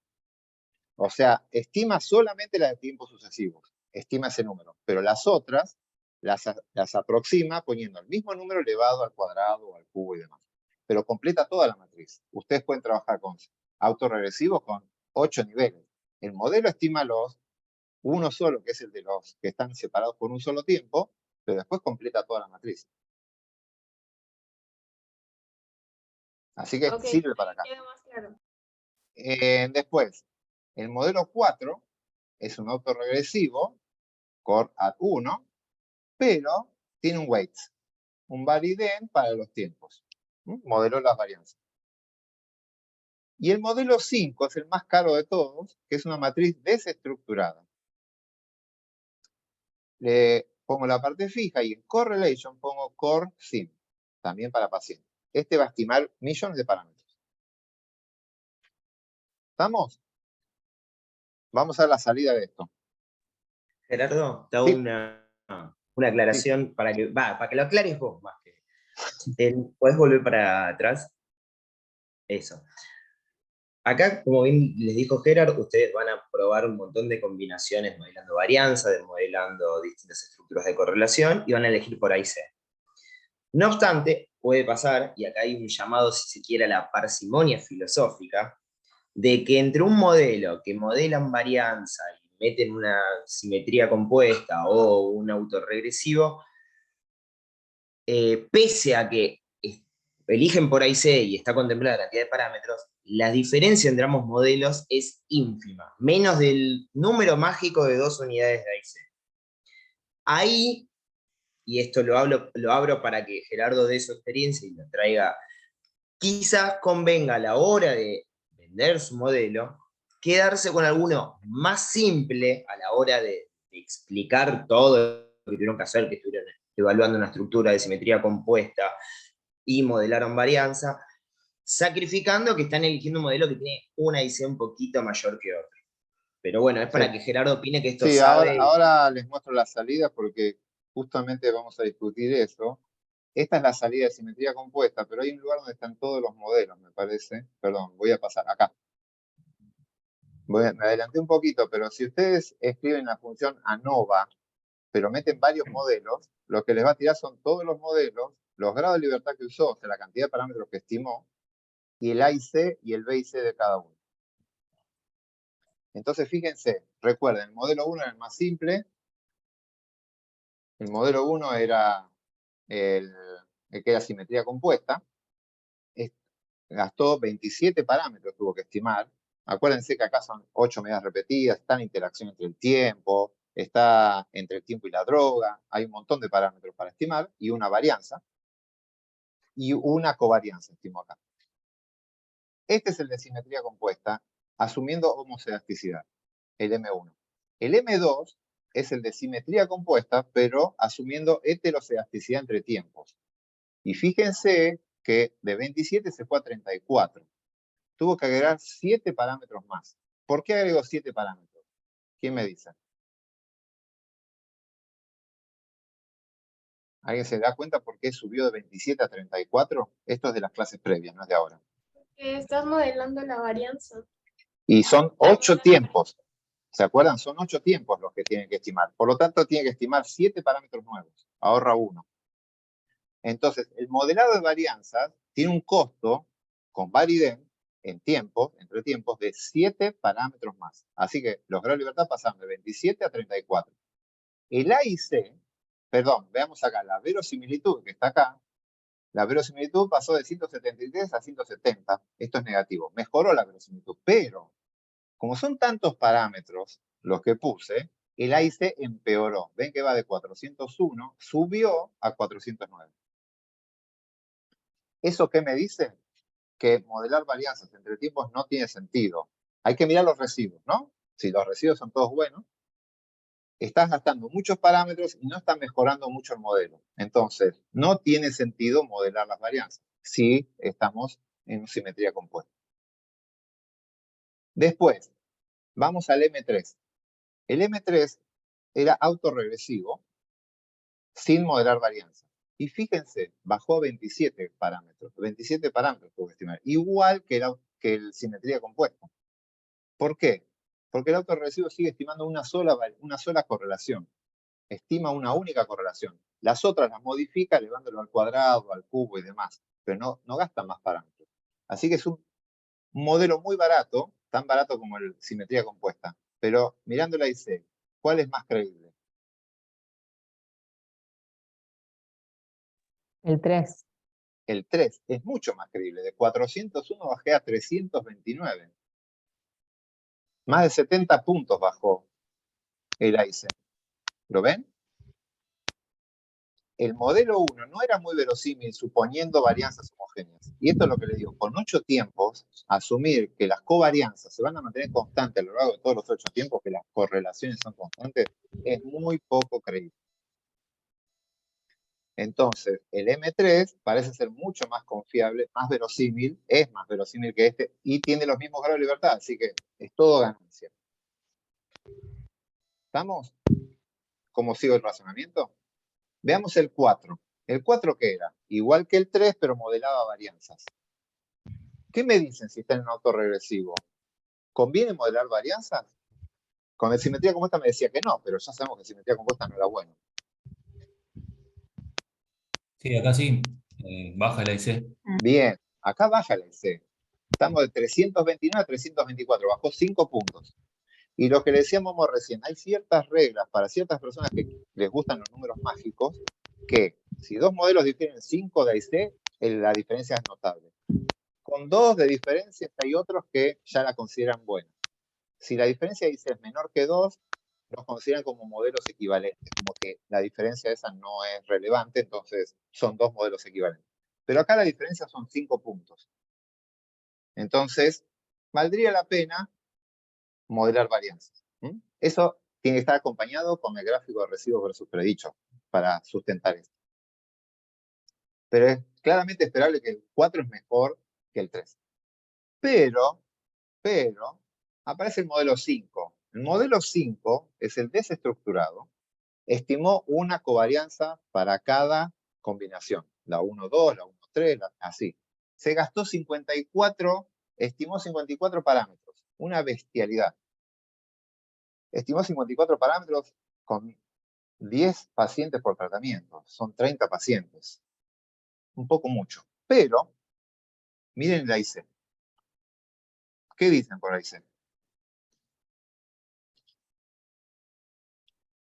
O sea, estima solamente la de tiempos sucesivos. Estima ese número. Pero las otras las aproxima poniendo el mismo número elevado al cuadrado o al cubo y demás. Pero completa toda la matriz. Ustedes pueden trabajar con autorregresivos con 8 niveles. El modelo estima uno solo, que es el de los que están separados por un solo tiempo, pero después completa toda la matriz. Así que Ok, sirve para acá. queda más claro. Después, el modelo 4 es un autorregresivo, cor_ar1, pero tiene un weights, un varidén para los tiempos. Modeló las varianzas. Y el modelo 5 es el más caro de todos, que es una matriz desestructurada. Le pongo la parte fija y en correlation pongo core_sim, también para pacientes. Este va a estimar millones de parámetros. ¿Estamos? Vamos a la salida de esto. Gerardo, te hago Sí. una aclaración para que lo aclares vos más que. ¿Podés volver para atrás? Eso. Acá, como bien les dijo Gerard, ustedes van a probar un montón de combinaciones modelando varianza, modelando distintas estructuras de correlación, y van a elegir por ahí C. No obstante, puede pasar, y acá hay un llamado, si se quiere, a la parsimonia filosófica, de que entre un modelo que modelan varianza y meten una simetría compuesta o un autorregresivo, pese a que eligen por ahí C y está contemplada la cantidad de parámetros, la diferencia entre ambos modelos es ínfima, menos del número mágico de 2 unidades de AIC. Ahí, y esto lo abro para que Gerardo dé su experiencia y lo traiga, quizás convenga a la hora de vender su modelo, quedarse con alguno más simple a la hora de explicar todo lo que tuvieron que hacer, que estuvieron evaluando una estructura de simetría compuesta y modelaron varianza, sacrificando que están eligiendo un modelo que tiene una IC un poquito mayor que otro. Pero bueno, es para Sí. que Gerardo opine que esto Sí, sabe. ahora les muestro la salida porque justamente vamos a discutir eso. Esta es la salida de simetría compuesta, pero hay un lugar donde están todos los modelos, me parece. Perdón, voy a pasar acá. Me adelanté un poquito, pero si ustedes escriben la función ANOVA, pero meten varios modelos, lo que les va a tirar son todos los modelos, los grados de libertad que usó, o sea, la cantidad de parámetros que estimó, y el A y C y el B y C de cada uno. Entonces, fíjense, recuerden, el modelo 1 era el más simple. El modelo 1 era el que era simetría compuesta. Gastó 27 parámetros, tuvo que estimar. Acuérdense que acá son 8 medidas repetidas, está en interacción entre el tiempo, está entre el tiempo y la droga, hay un montón de parámetros para estimar, y una varianza, y una covarianza, estimo acá. Este es el de simetría compuesta, asumiendo homocedasticidad, el M1. El M2 es el de simetría compuesta, pero asumiendo heterocedasticidad entre tiempos. Y fíjense que de 27 se fue a 34. Tuvo que agregar 7 parámetros más. ¿Por qué agregó 7 parámetros? ¿Quién me dice? ¿Alguien se da cuenta por qué subió de 27 a 34? Esto es de las clases previas, no es de ahora. Estás modelando la varianza. Y son 8 tiempos. ¿Se acuerdan? Son 8 tiempos los que tienen que estimar. Por lo tanto, tiene que estimar 7 parámetros nuevos. Ahorra 1. Entonces, el modelado de varianzas tiene un costo con Variden en tiempos, entre tiempos, de 7 parámetros más. Así que los grados de libertad pasaron de 27 a 34. El A y C, perdón, veamos acá, la verosimilitud que está acá, la verosimilitud pasó de 173 a 170. Esto es negativo. Mejoró la verosimilitud, pero como son tantos parámetros los que puse, el A y C empeoró. Ven que va de 401, subió a 409. ¿Eso qué me dice? Que modelar varianzas entre tiempos no tiene sentido. Hay que mirar los residuos, ¿no? Si los residuos son todos buenos, estás gastando muchos parámetros y no estás mejorando mucho el modelo. Entonces, no tiene sentido modelar las varianzas si estamos en simetría compuesta. Después, vamos al M3. El M3 era autorregresivo sin modelar varianzas. Y fíjense, bajó a 27 parámetros. 27 parámetros tuvo que estimar. Igual que el simetría compuesta. ¿Por qué? Porque el autorregresivo sigue estimando una sola correlación. Estima una única correlación. Las otras las modifica elevándolo al cuadrado, al cubo y demás. Pero no gasta más parámetros. Así que es un modelo muy barato, tan barato como el simetría compuesta. Pero mirando la IC, ¿cuál es más creíble? El 3. El 3 es mucho más creíble. De 401 bajé a 329. Más de 70 puntos bajó el AIC. ¿Lo ven? El modelo 1 no era muy verosímil suponiendo varianzas homogéneas. Y esto es lo que les digo. Con 8 tiempos, asumir que las covarianzas se van a mantener constantes a lo largo de todos los 8 tiempos, que las correlaciones son constantes, es muy poco creíble. Entonces, el M3 parece ser mucho más confiable, más verosímil, es más verosímil que este, y tiene los mismos grados de libertad, así que es todo ganancia. ¿Estamos? ¿Cómo sigo el razonamiento? Veamos el 4. ¿El 4 qué era? Igual que el 3, pero modelaba varianzas. ¿Qué me dicen si está en un autorregresivo? ¿Conviene modelar varianzas? Con el simetría compuesta me decía que no, pero ya sabemos que simetría compuesta no era bueno. Sí, acá sí. Baja la IC. Bien, acá baja la IC. Estamos de 329 a 324, bajó 5 puntos. Y lo que le decíamos recién, hay ciertas reglas para ciertas personas que les gustan los números mágicos, que si dos modelos difieren 5 de IC, la diferencia es notable. Con 2 de diferencia hay otros que ya la consideran buena. Si la diferencia de IC es menor que 2, los consideran como modelos equivalentes, como que la diferencia esa no es relevante, entonces son 2 modelos equivalentes. Pero acá la diferencia son 5 puntos. Entonces, valdría la pena modelar varianzas. Eso tiene que estar acompañado con el gráfico de residuos versus predicho para sustentar esto. Pero es claramente esperable que el 4 es mejor que el 3. Pero, aparece el modelo 5. El modelo 5 es el desestructurado. Estimó una covarianza para cada combinación. La 1-2, la 1-3, así. Se gastó 54, estimó 54 parámetros. Una bestialidad. Estimó 54 parámetros con 10 pacientes por tratamiento. Son 30 pacientes. Un poco mucho. Pero, miren la IC. ¿Qué dicen por la IC?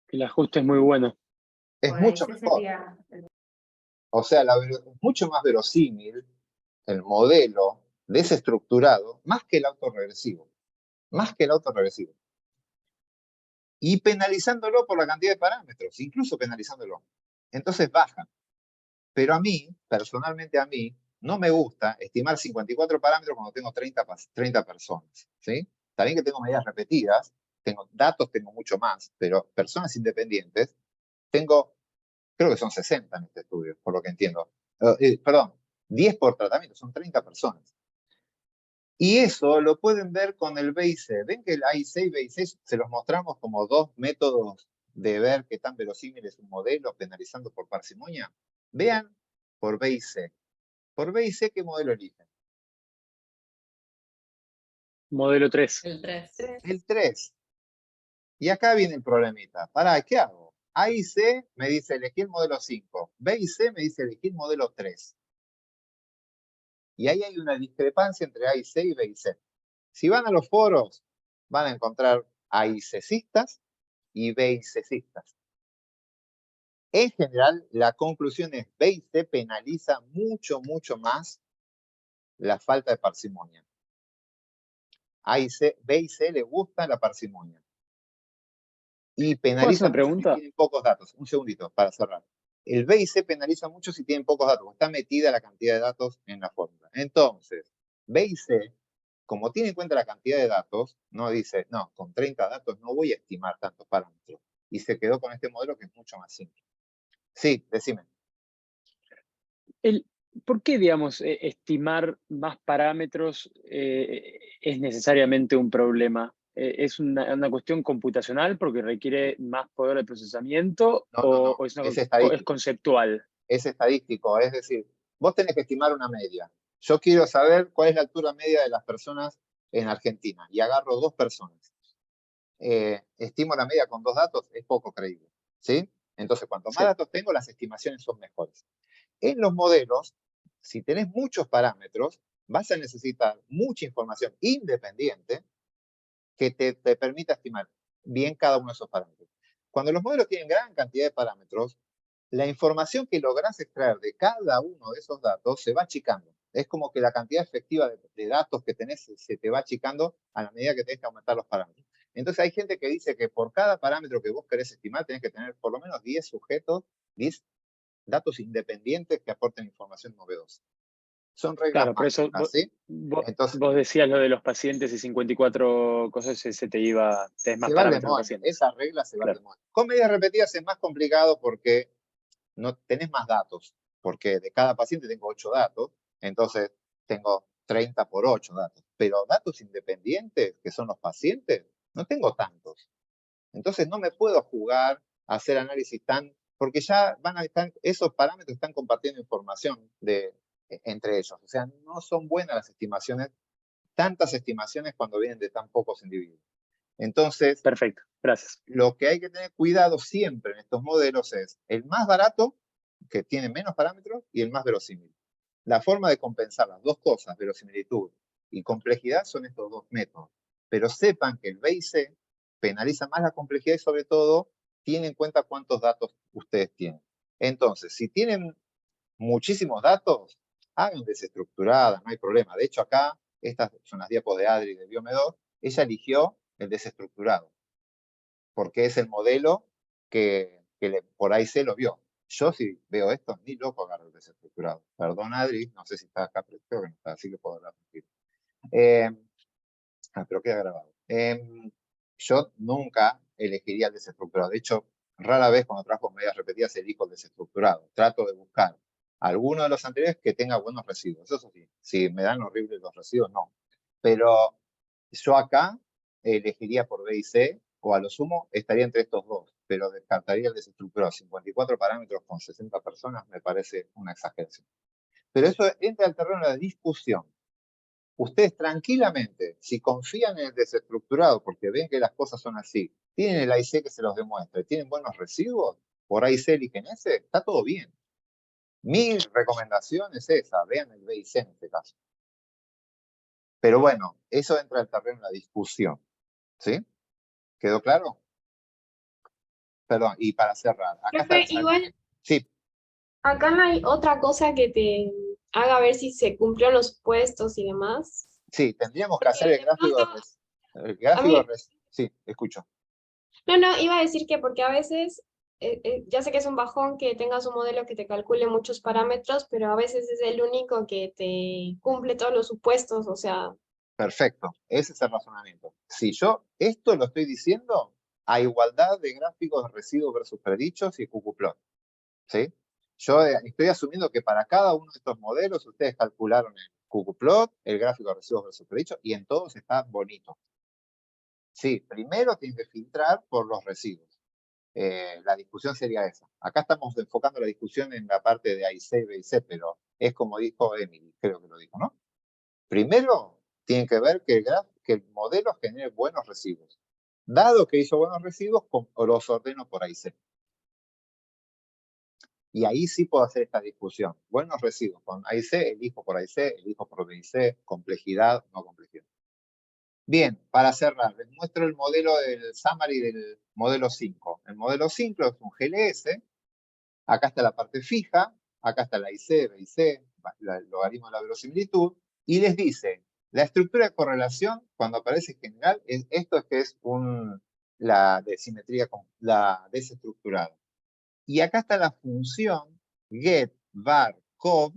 Que el ajuste es muy bueno. Es Por mucho ahí mejor. sería O sea, es mucho más verosímil el modelo desestructurado más que el autorregresivo. Más que el autorregresivo. Y penalizándolo por la cantidad de parámetros, incluso penalizándolo. Entonces baja. Pero a mí, personalmente a mí, no me gusta estimar 54 parámetros cuando tengo 30 personas. ¿Sí? Está bien que tengo medidas repetidas, tengo datos, tengo mucho más, pero personas independientes, tengo, creo que son 60 en este estudio, por lo que entiendo. Perdón, 10 por tratamiento, son 30 personas. Y eso lo pueden ver con el BIC. ¿Ven que el AIC y BIC se los mostramos como dos métodos de ver qué tan verosímil es un modelo penalizando por parsimonia? Vean por BIC. Por BIC, ¿qué modelo eligen? Modelo 3. El 3. El 3. Y acá viene el problemita. Pará, ¿qué hago? AIC me dice elegir el modelo 5. BIC me dice elegir modelo 3. Y ahí hay una discrepancia entre AIC y BIC. Si van a los foros, van a encontrar AICistas y BICistas. En general, la conclusión es BIC penaliza mucho, mucho más la falta de parsimonia. BIC le gusta la parsimonia. Y penaliza mucho si tienen pocos datos. Un segundito para cerrar. El BIC penaliza mucho si tienen pocos datos. Está metida la cantidad de datos en la fórmula. Entonces, BIC, como tiene en cuenta la cantidad de datos, no dice, no, con 30 datos no voy a estimar tantos parámetros. Y se quedó con este modelo que es mucho más simple. Sí, decime. ¿Por qué, digamos, estimar más parámetros es necesariamente un problema? ¿Es una cuestión computacional porque requiere más poder de procesamiento o es conceptual? Es estadístico, es decir, vos tenés que estimar una media. Yo quiero saber cuál es la altura media de las personas en Argentina y agarro 2 personas. Estimo la media con 2 datos, es poco creíble. ¿Sí? Entonces, cuanto más datos tengo, las estimaciones son mejores. En los modelos, si tenés muchos parámetros, vas a necesitar mucha información independiente que te permita estimar bien cada uno de esos parámetros. Cuando los modelos tienen gran cantidad de parámetros, la información que lográs extraer de cada uno de esos datos se va achicando. Es como que la cantidad efectiva de datos que tenés se te va achicando a la medida que tenés que aumentar los parámetros. Entonces hay gente que dice que por cada parámetro que vos querés estimar tenés que tener por lo menos 10 sujetos, 10 datos independientes que aporten información novedosa. Son reglas claro, por eso ¿sí? Entonces, vos decías lo de los pacientes y 54 cosas, te es más se va parámetros de moda. Esa regla se va de moda. Con medidas repetidas es más complicado porque no tenés más datos, porque de cada paciente tengo 8 datos, entonces tengo 30 por 8 datos. Pero datos independientes, que son los pacientes, no tengo tantos. Entonces no me puedo jugar a hacer análisis porque ya van a estar, esos parámetros están compartiendo información entre ellos. O sea, no son buenas las estimaciones, tantas estimaciones cuando vienen de tan pocos individuos. Entonces, Perfecto, gracias. lo que hay que tener cuidado siempre en estos modelos es el más barato, que tiene menos parámetros, y el más verosímil. La forma de compensar las dos cosas, verosimilitud y complejidad, son estos dos métodos. Pero sepan que el B y C penaliza más la complejidad y sobre todo tiene en cuenta cuántos datos ustedes tienen. Entonces, si tienen muchísimos datos, hagan desestructuradas, no hay problema. De hecho, acá, estas son las diapos de Adri de Biome2, ella eligió el desestructurado, porque es el modelo que por ahí se lo vio. Yo si veo esto, ni loco agarro el desestructurado. Perdón, Adri, no sé si está acá, pero creo que no está, así que puedo hablar tranquilo. Pero queda grabado. Yo nunca elegiría el desestructurado. De hecho, rara vez cuando trabajo medidas repetidas elijo el desestructurado. Trato de buscar alguno de los anteriores que tenga buenos residuos. Eso sí, si me dan horribles los residuos, no. Pero yo acá elegiría por B y C, o a lo sumo estaría entre estos dos, pero descartaría el desestructurado. 54 parámetros con 60 personas me parece una exageración. Pero eso entra al terreno de la discusión. Ustedes tranquilamente, si confían en el desestructurado, porque ven que las cosas son así, tienen el AIC que se los demuestre, tienen buenos residuos, por AIC eligen ese, está todo bien. Mi recomendación es esa, vean el B y C en este caso. Pero bueno, eso entra al terreno de la discusión. ¿Sí? ¿Quedó claro? Perdón, y para cerrar. Acá Profe, está, igual, sí, acá no hay otra cosa que te haga ver si se cumplieron los puestos y demás. sí, tendríamos que hacer el de gráfico pronto, sí, escucho. No, iba a decir que porque a veces, ya sé que es un bajón que tengas un modelo que te calcule muchos parámetros, pero a veces es el único que te cumple todos los supuestos, o sea, Perfecto, ese es el razonamiento. Si yo esto lo estoy diciendo a igualdad de gráficos de residuos versus predichos y QQplot, ¿sí? Yo estoy asumiendo que para cada uno de estos modelos ustedes calcularon el QQplot, el gráfico de residuos versus predichos, y en todos está bonito. Sí, primero tienen que filtrar por los residuos. La discusión sería esa. Acá estamos enfocando la discusión en la parte de AIC y BIC, pero es como dijo Emily, creo que lo dijo, ¿no? Primero, tiene que ver que el modelo genere buenos residuos. Dado que hizo buenos residuos, los ordeno por AIC. Y ahí sí puedo hacer esta discusión. Buenos residuos con AIC, elijo por AIC, elijo por BIC, complejidad, no complejidad. Bien, para cerrar, les muestro el modelo del summary del modelo 5. El modelo 5 es un GLS. Acá está la parte fija, acá está la IC, BIC, el logaritmo de la verosimilitud, y les dice, la estructura de correlación, cuando aparece general, esto es que es la simetría, la desestructurada. Y acá está la función get, var, cov,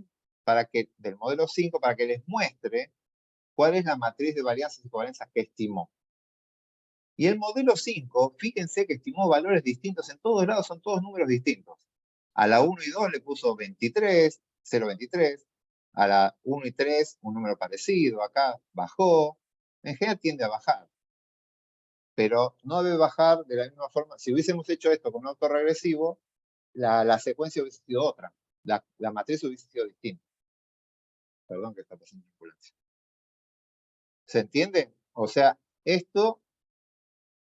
del modelo 5, para que les muestre cuál es la matriz de varianzas y covarianzas que estimó. Y el modelo 5, fíjense que estimó valores distintos en todos lados, son todos números distintos. A la 1 y 2 le puso 23, 0,23. A la 1 y 3, un número parecido. Acá bajó. En general tiende a bajar. Pero no debe bajar de la misma forma. Si hubiésemos hecho esto con un autorregresivo, la secuencia hubiese sido otra. La matriz hubiese sido distinta. Perdón que está pasando ambulancia. ¿Se entiende? O sea, esto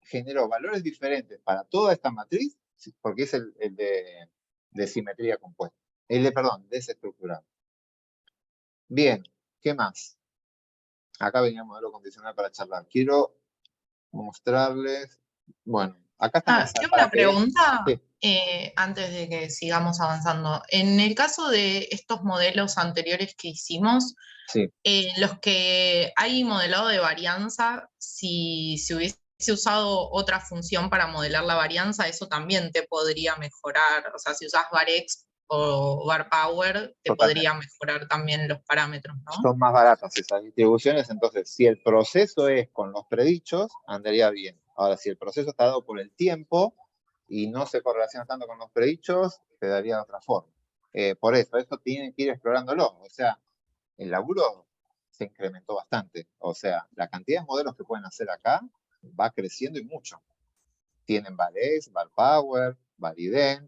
generó valores diferentes para toda esta matriz, porque es el de simetría compuesta. Desestructurado. Bien, ¿qué más? Acá venía el modelo condicional para charlar. Quiero mostrarles, bueno, acá están Tengo una pregunta Sí. antes de que sigamos avanzando. En el caso de estos modelos anteriores que hicimos, Sí. los que hay modelado de varianza, si se hubiese usado otra función para modelar la varianza, eso también te podría mejorar. O sea, si usas varEx o varPower, te podría mejorar también los parámetros, ¿no? Son más baratas esas distribuciones, entonces si el proceso es con los predichos, andaría bien. Ahora, si el proceso está dado por el tiempo y no se correlaciona tanto con los predichos, te daría de otra forma. Por eso tienen que ir explorándolo. O sea, el laburo se incrementó bastante. O sea, la cantidad de modelos que pueden hacer acá va creciendo y mucho. Tienen Valex, Valpower, Valident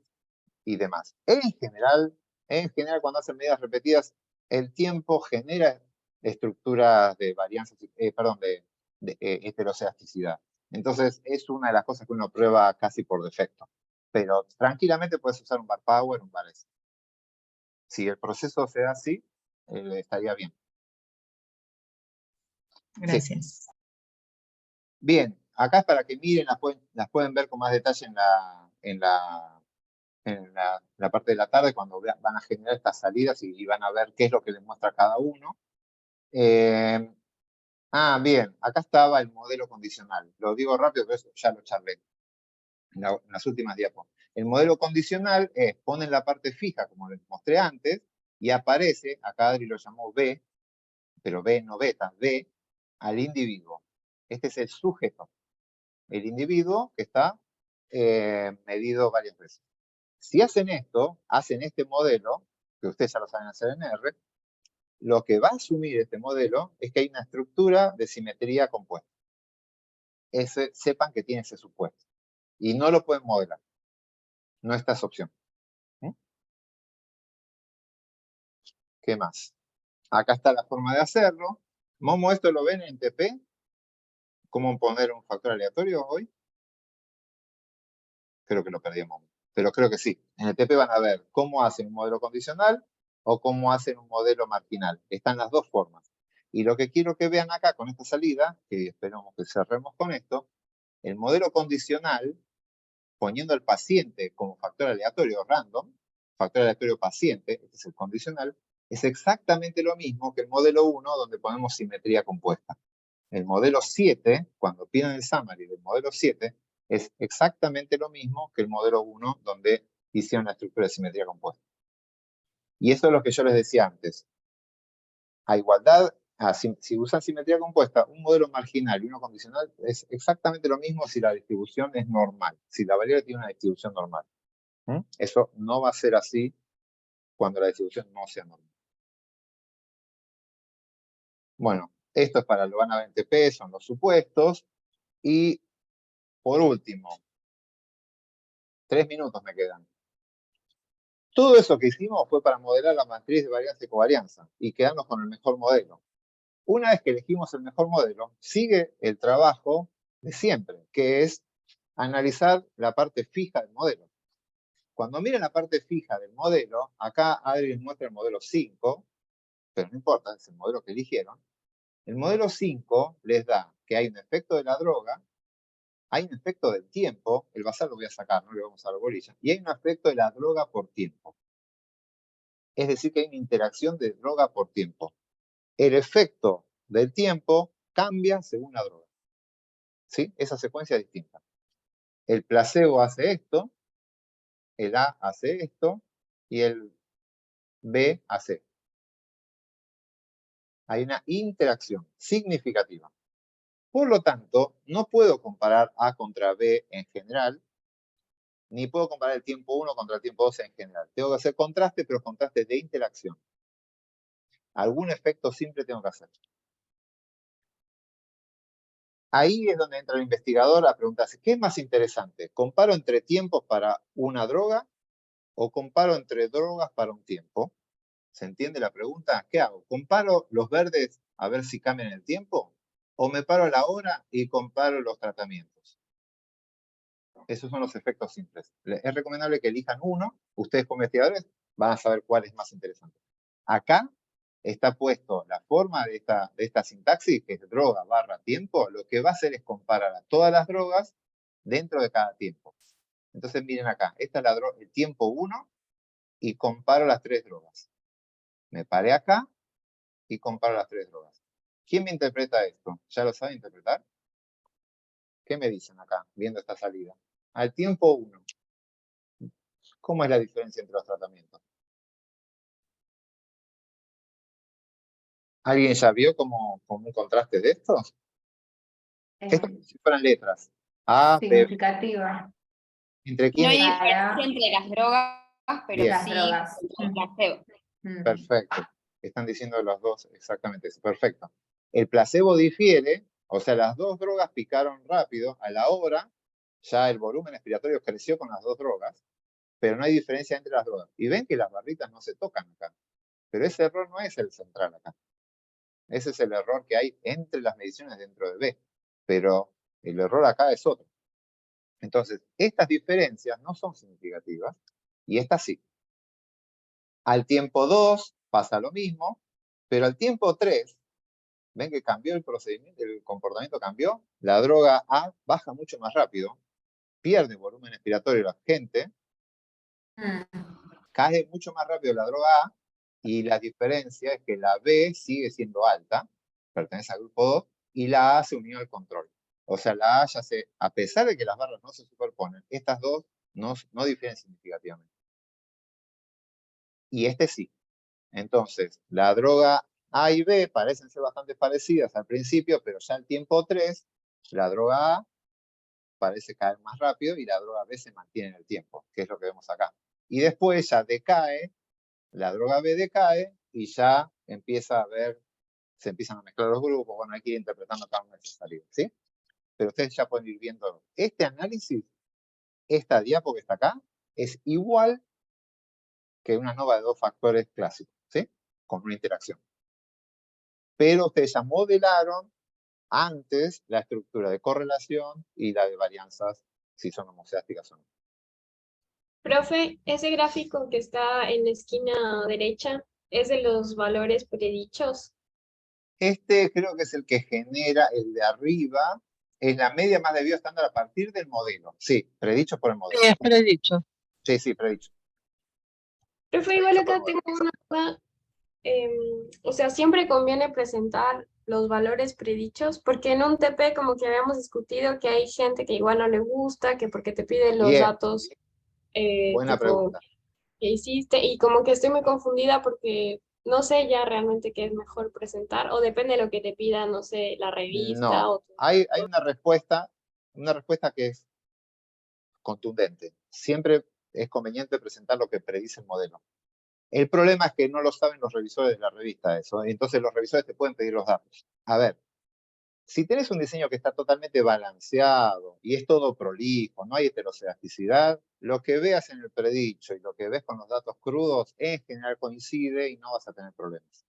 y demás. En general, cuando hacen medidas repetidas, el tiempo genera estructuras de varianza, de heterocedasticidad. Entonces, es una de las cosas que uno prueba casi por defecto. Pero tranquilamente puedes usar un Valpower, un Valex. Si el proceso se da así, estaría bien. Gracias. Sí. Bien, acá es para que miren, las pueden ver con más detalle en la parte de la tarde cuando van a generar estas salidas y van a ver qué es lo que les muestra cada uno. Bien, acá estaba el modelo condicional. Lo digo rápido, pero eso ya lo charlé en las últimas diapos. El modelo condicional es, ponen la parte fija, como les mostré antes, y aparece, acá Adri lo llamó B, pero B no beta, B, al individuo. Este es el sujeto. El individuo que está medido varias veces. Si hacen esto, hacen este modelo, que ustedes ya lo saben hacer en R, lo que va a asumir este modelo es que hay una estructura de simetría compuesta. Sepan que tiene ese supuesto. Y no lo pueden modelar. No está esa opción. ¿Qué más? Acá está la forma de hacerlo. Momo, ¿esto lo ven en TP? ¿Cómo poner un factor aleatorio hoy? Creo que lo perdimos. Pero creo que sí. En el TP van a ver cómo hacen un modelo condicional o cómo hacen un modelo marginal. Están las dos formas. Y lo que quiero que vean acá con esta salida, que esperamos que cerremos con esto, el modelo condicional, poniendo al paciente como factor aleatorio random, factor aleatorio paciente, este es el condicional, es exactamente lo mismo que el modelo 1 donde ponemos simetría compuesta. El modelo 7, cuando piden el summary del modelo 7, es exactamente lo mismo que el modelo 1 donde hicieron la estructura de simetría compuesta. Y eso es lo que yo les decía antes. A igualdad, si usan simetría compuesta, un modelo marginal y uno condicional es exactamente lo mismo si la distribución es normal, si la variable tiene una distribución normal. Eso no va a ser así cuando la distribución no sea normal. Bueno, esto es para lo van a ver en TP, son los supuestos. Y por último, 3 minutos me quedan. Todo eso que hicimos fue para modelar la matriz de varianza y covarianza y quedarnos con el mejor modelo. Una vez que elegimos el mejor modelo, sigue el trabajo de siempre, que es analizar la parte fija del modelo. Cuando miren la parte fija del modelo, acá Adri les muestra el modelo 5, pero no importa, es el modelo que eligieron. El modelo 5 les da que hay un efecto de la droga, hay un efecto del tiempo, el basal lo voy a sacar, no le vamos a dar bolilla, y hay un efecto de la droga por tiempo. Es decir, que hay una interacción de droga por tiempo. El efecto del tiempo cambia según la droga. ¿Sí? Esa secuencia es distinta. El placebo hace esto, el A hace esto, y el B hace esto. Hay una interacción significativa. Por lo tanto, no puedo comparar A contra B en general, ni puedo comparar el tiempo 1 contra el tiempo 2 en general. Tengo que hacer contraste, pero contraste de interacción. Algún efecto simple tengo que hacer. Ahí es donde entra el investigador a preguntarse, ¿qué es más interesante? ¿Comparo entre tiempos para una droga o comparo entre drogas para un tiempo? ¿Se entiende la pregunta? ¿Qué hago? ¿Comparo los verdes a ver si cambian el tiempo? ¿O me paro a la hora y comparo los tratamientos? Esos son los efectos simples. Es recomendable que elijan uno. Ustedes como investigadores van a saber cuál es más interesante. Acá está puesto la forma de esta sintaxis, que es droga barra tiempo. Lo que va a hacer es comparar a todas las drogas dentro de cada tiempo. Entonces miren acá, esta es el tiempo 1 y comparo las 3 drogas. Me paré acá y comparo las 3 drogas. ¿Quién me interpreta esto? ¿Ya lo sabe interpretar? ¿Qué me dicen acá, viendo esta salida? Al tiempo 1. ¿Cómo es la diferencia entre los tratamientos? ¿Alguien ya vio como un contraste de esto? Esto como si fueran letras. A, B, Significativa. ¿Entre No quién hay y quién? diferencia entre las drogas, pero Bien. Las sí drogas. entre el placebo. Perfecto. Están diciendo los dos exactamente eso. Perfecto. El placebo difiere, o sea, las dos drogas picaron rápido. A la hora, ya el volumen expiratorio creció con las dos drogas, pero no hay diferencia entre las drogas. Y ven que las barritas no se tocan acá. Pero ese error no es el central acá. Ese es el error que hay entre las mediciones dentro de B. Pero el error acá es otro. Entonces, estas diferencias no son significativas y estas sí. Al tiempo 2 pasa lo mismo, pero al tiempo 3, ven que cambió el procedimiento, el comportamiento cambió. La droga A baja mucho más rápido, pierde volumen expiratorio la gente, cae mucho más rápido la droga A y la diferencia es que la B sigue siendo alta, pertenece al grupo 2, y la A se unió al control. O sea, la A ya se, a pesar de que las barras no se superponen, estas dos no difieren significativamente. Y este sí. Entonces, la droga A y B parecen ser bastante parecidas al principio, pero ya al tiempo 3, la droga A parece caer más rápido y la droga B se mantiene en el tiempo, que es lo que vemos acá. Y después ya decae, la droga B decae y ya empieza a ver, se empiezan a mezclar los grupos, bueno, hay que ir interpretando cada una de esas salidas, ¿sí? Pero ustedes ya pueden ir viendo, este análisis, esta diapo que está acá, es igual que una ANOVA de dos factores clásicos, ¿sí? Con una interacción. Pero ustedes ya modelaron antes la estructura de correlación y la de varianzas, si son homoceásticas o no. Profe, ese gráfico que está en la esquina derecha es de los valores predichos. Este creo que es el que genera el de arriba, es la media más de bioestándar a partir del modelo. Sí, predicho por el modelo. Sí, es predicho. Sí, predicho. Profe, igual acá tengo una duda. O sea, siempre conviene presentar los valores predichos, porque en un TP como que habíamos discutido que hay gente que igual no le gusta, que porque te piden los Bien, datos buena tipo pregunta. que hiciste, y como que estoy muy confundida porque no sé ya realmente qué es mejor presentar, o depende de lo que te pida, no sé, la revista No, o... hay una respuesta que es contundente. Siempre es conveniente presentar lo que predice el modelo. El problema es que no lo saben los revisores de la revista eso, entonces los revisores te pueden pedir los datos. A ver, si tenés un diseño que está totalmente balanceado y es todo prolijo, no hay heterocedasticidad, lo que veas en el predicho y lo que ves con los datos crudos en general coincide y no vas a tener problemas.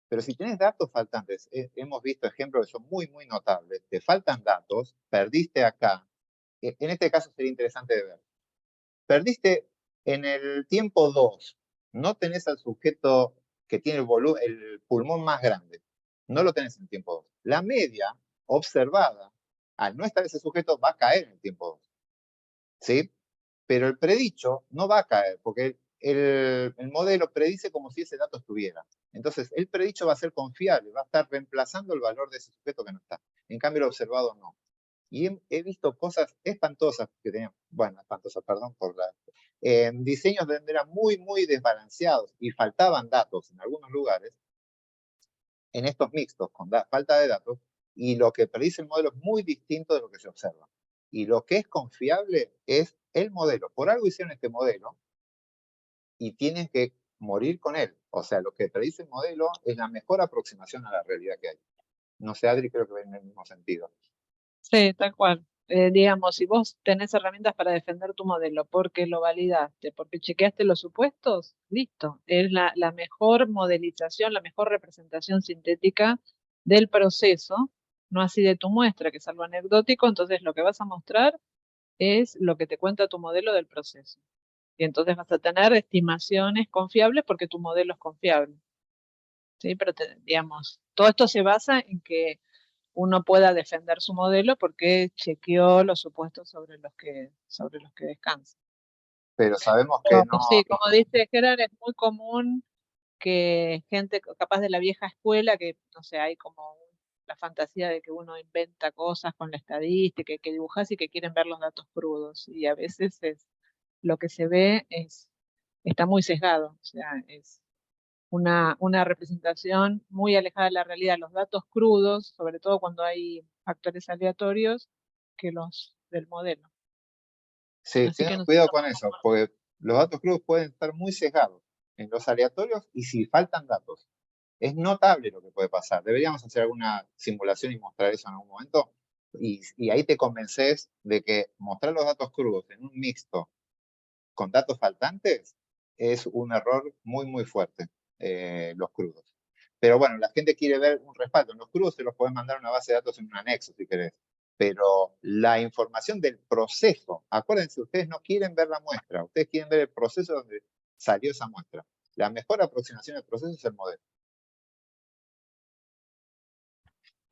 Pero si tenés datos faltantes, hemos visto ejemplos que son muy, muy notables, te faltan datos, perdiste acá, en este caso sería interesante de ver. Perdiste en el tiempo 2, no tenés al sujeto que tiene el pulmón más grande, no lo tenés en el tiempo 2. La media observada, al no estar ese sujeto, va a caer en el tiempo 2. ¿Sí? Pero el predicho no va a caer, porque el modelo predice como si ese dato estuviera. Entonces, el predicho va a ser confiable, va a estar reemplazando el valor de ese sujeto que no está. En cambio, el observado no. Y he visto cosas espantosas que tenían, bueno, espantosas, perdón por la... diseños donde eran muy, muy desbalanceados y faltaban datos en algunos lugares, en estos mixtos con falta de datos, y lo que predice el modelo es muy distinto de lo que se observa. Y lo que es confiable es el modelo. Por algo hicieron este modelo y tienen que morir con él. O sea, lo que predice el modelo es la mejor aproximación a la realidad que hay. No sé, Adri, creo que va en el mismo sentido. Sí, tal cual. Digamos, si vos tenés herramientas para defender tu modelo, porque lo validaste, porque chequeaste los supuestos, listo. Es la mejor modelización, la mejor representación sintética del proceso, no así de tu muestra, que es algo anecdótico, entonces lo que vas a mostrar es lo que te cuenta tu modelo del proceso. Y entonces vas a tener estimaciones confiables porque tu modelo es confiable. ¿Sí? Pero digamos, todo esto se basa en que uno pueda defender su modelo porque chequeó los supuestos sobre los que descansa. Pero sabemos que no... Sí, como dice Gerard, es muy común que gente capaz de la vieja escuela, que no sé, hay como la fantasía de que uno inventa cosas con la estadística, que dibujas y que quieren ver los datos crudos. Y a veces lo que se ve está muy sesgado, o sea, es una representación muy alejada de la realidad. Los datos crudos, sobre todo cuando hay factores aleatorios, que los del modelo. Sí, Así que tengan no sé cuidado cómo con eso, porque los datos crudos pueden estar muy sesgados en los aleatorios y si faltan datos. Es notable lo que puede pasar. Deberíamos hacer alguna simulación y mostrar eso en algún momento. Y ahí te convences de que mostrar los datos crudos en un mixto con datos faltantes es un error muy, muy fuerte, los crudos. Pero bueno, la gente quiere ver un respaldo. En los crudos se los pueden mandar a una base de datos en un anexo, si querés. Pero la información del proceso, acuérdense, ustedes no quieren ver la muestra, ustedes quieren ver el proceso donde salió esa muestra. La mejor aproximación del proceso es el modelo.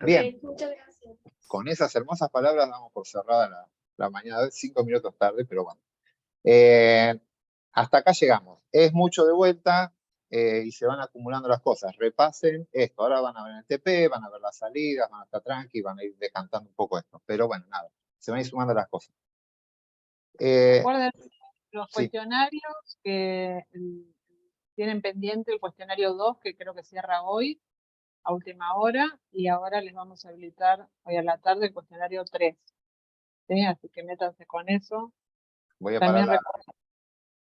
Bien, Ok, muchas gracias. con esas hermosas palabras damos por cerrada la mañana, 5 minutos tarde, pero bueno. Hasta acá llegamos. Es mucho de vuelta y se van acumulando las cosas. Repasen esto. Ahora van a ver el TP, van a ver las salidas, van a estar tranqui, van a ir decantando un poco esto. Pero bueno, nada, se van a ir sumando las cosas. Acuérdense, los Sí. cuestionarios que tienen pendiente el cuestionario 2, que creo que cierra hoy, a última hora, y ahora les vamos a habilitar hoy a la tarde el cuestionario 3. ¿Sí? Así que métanse con eso. Voy a También parar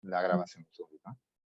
la grabación un segundito.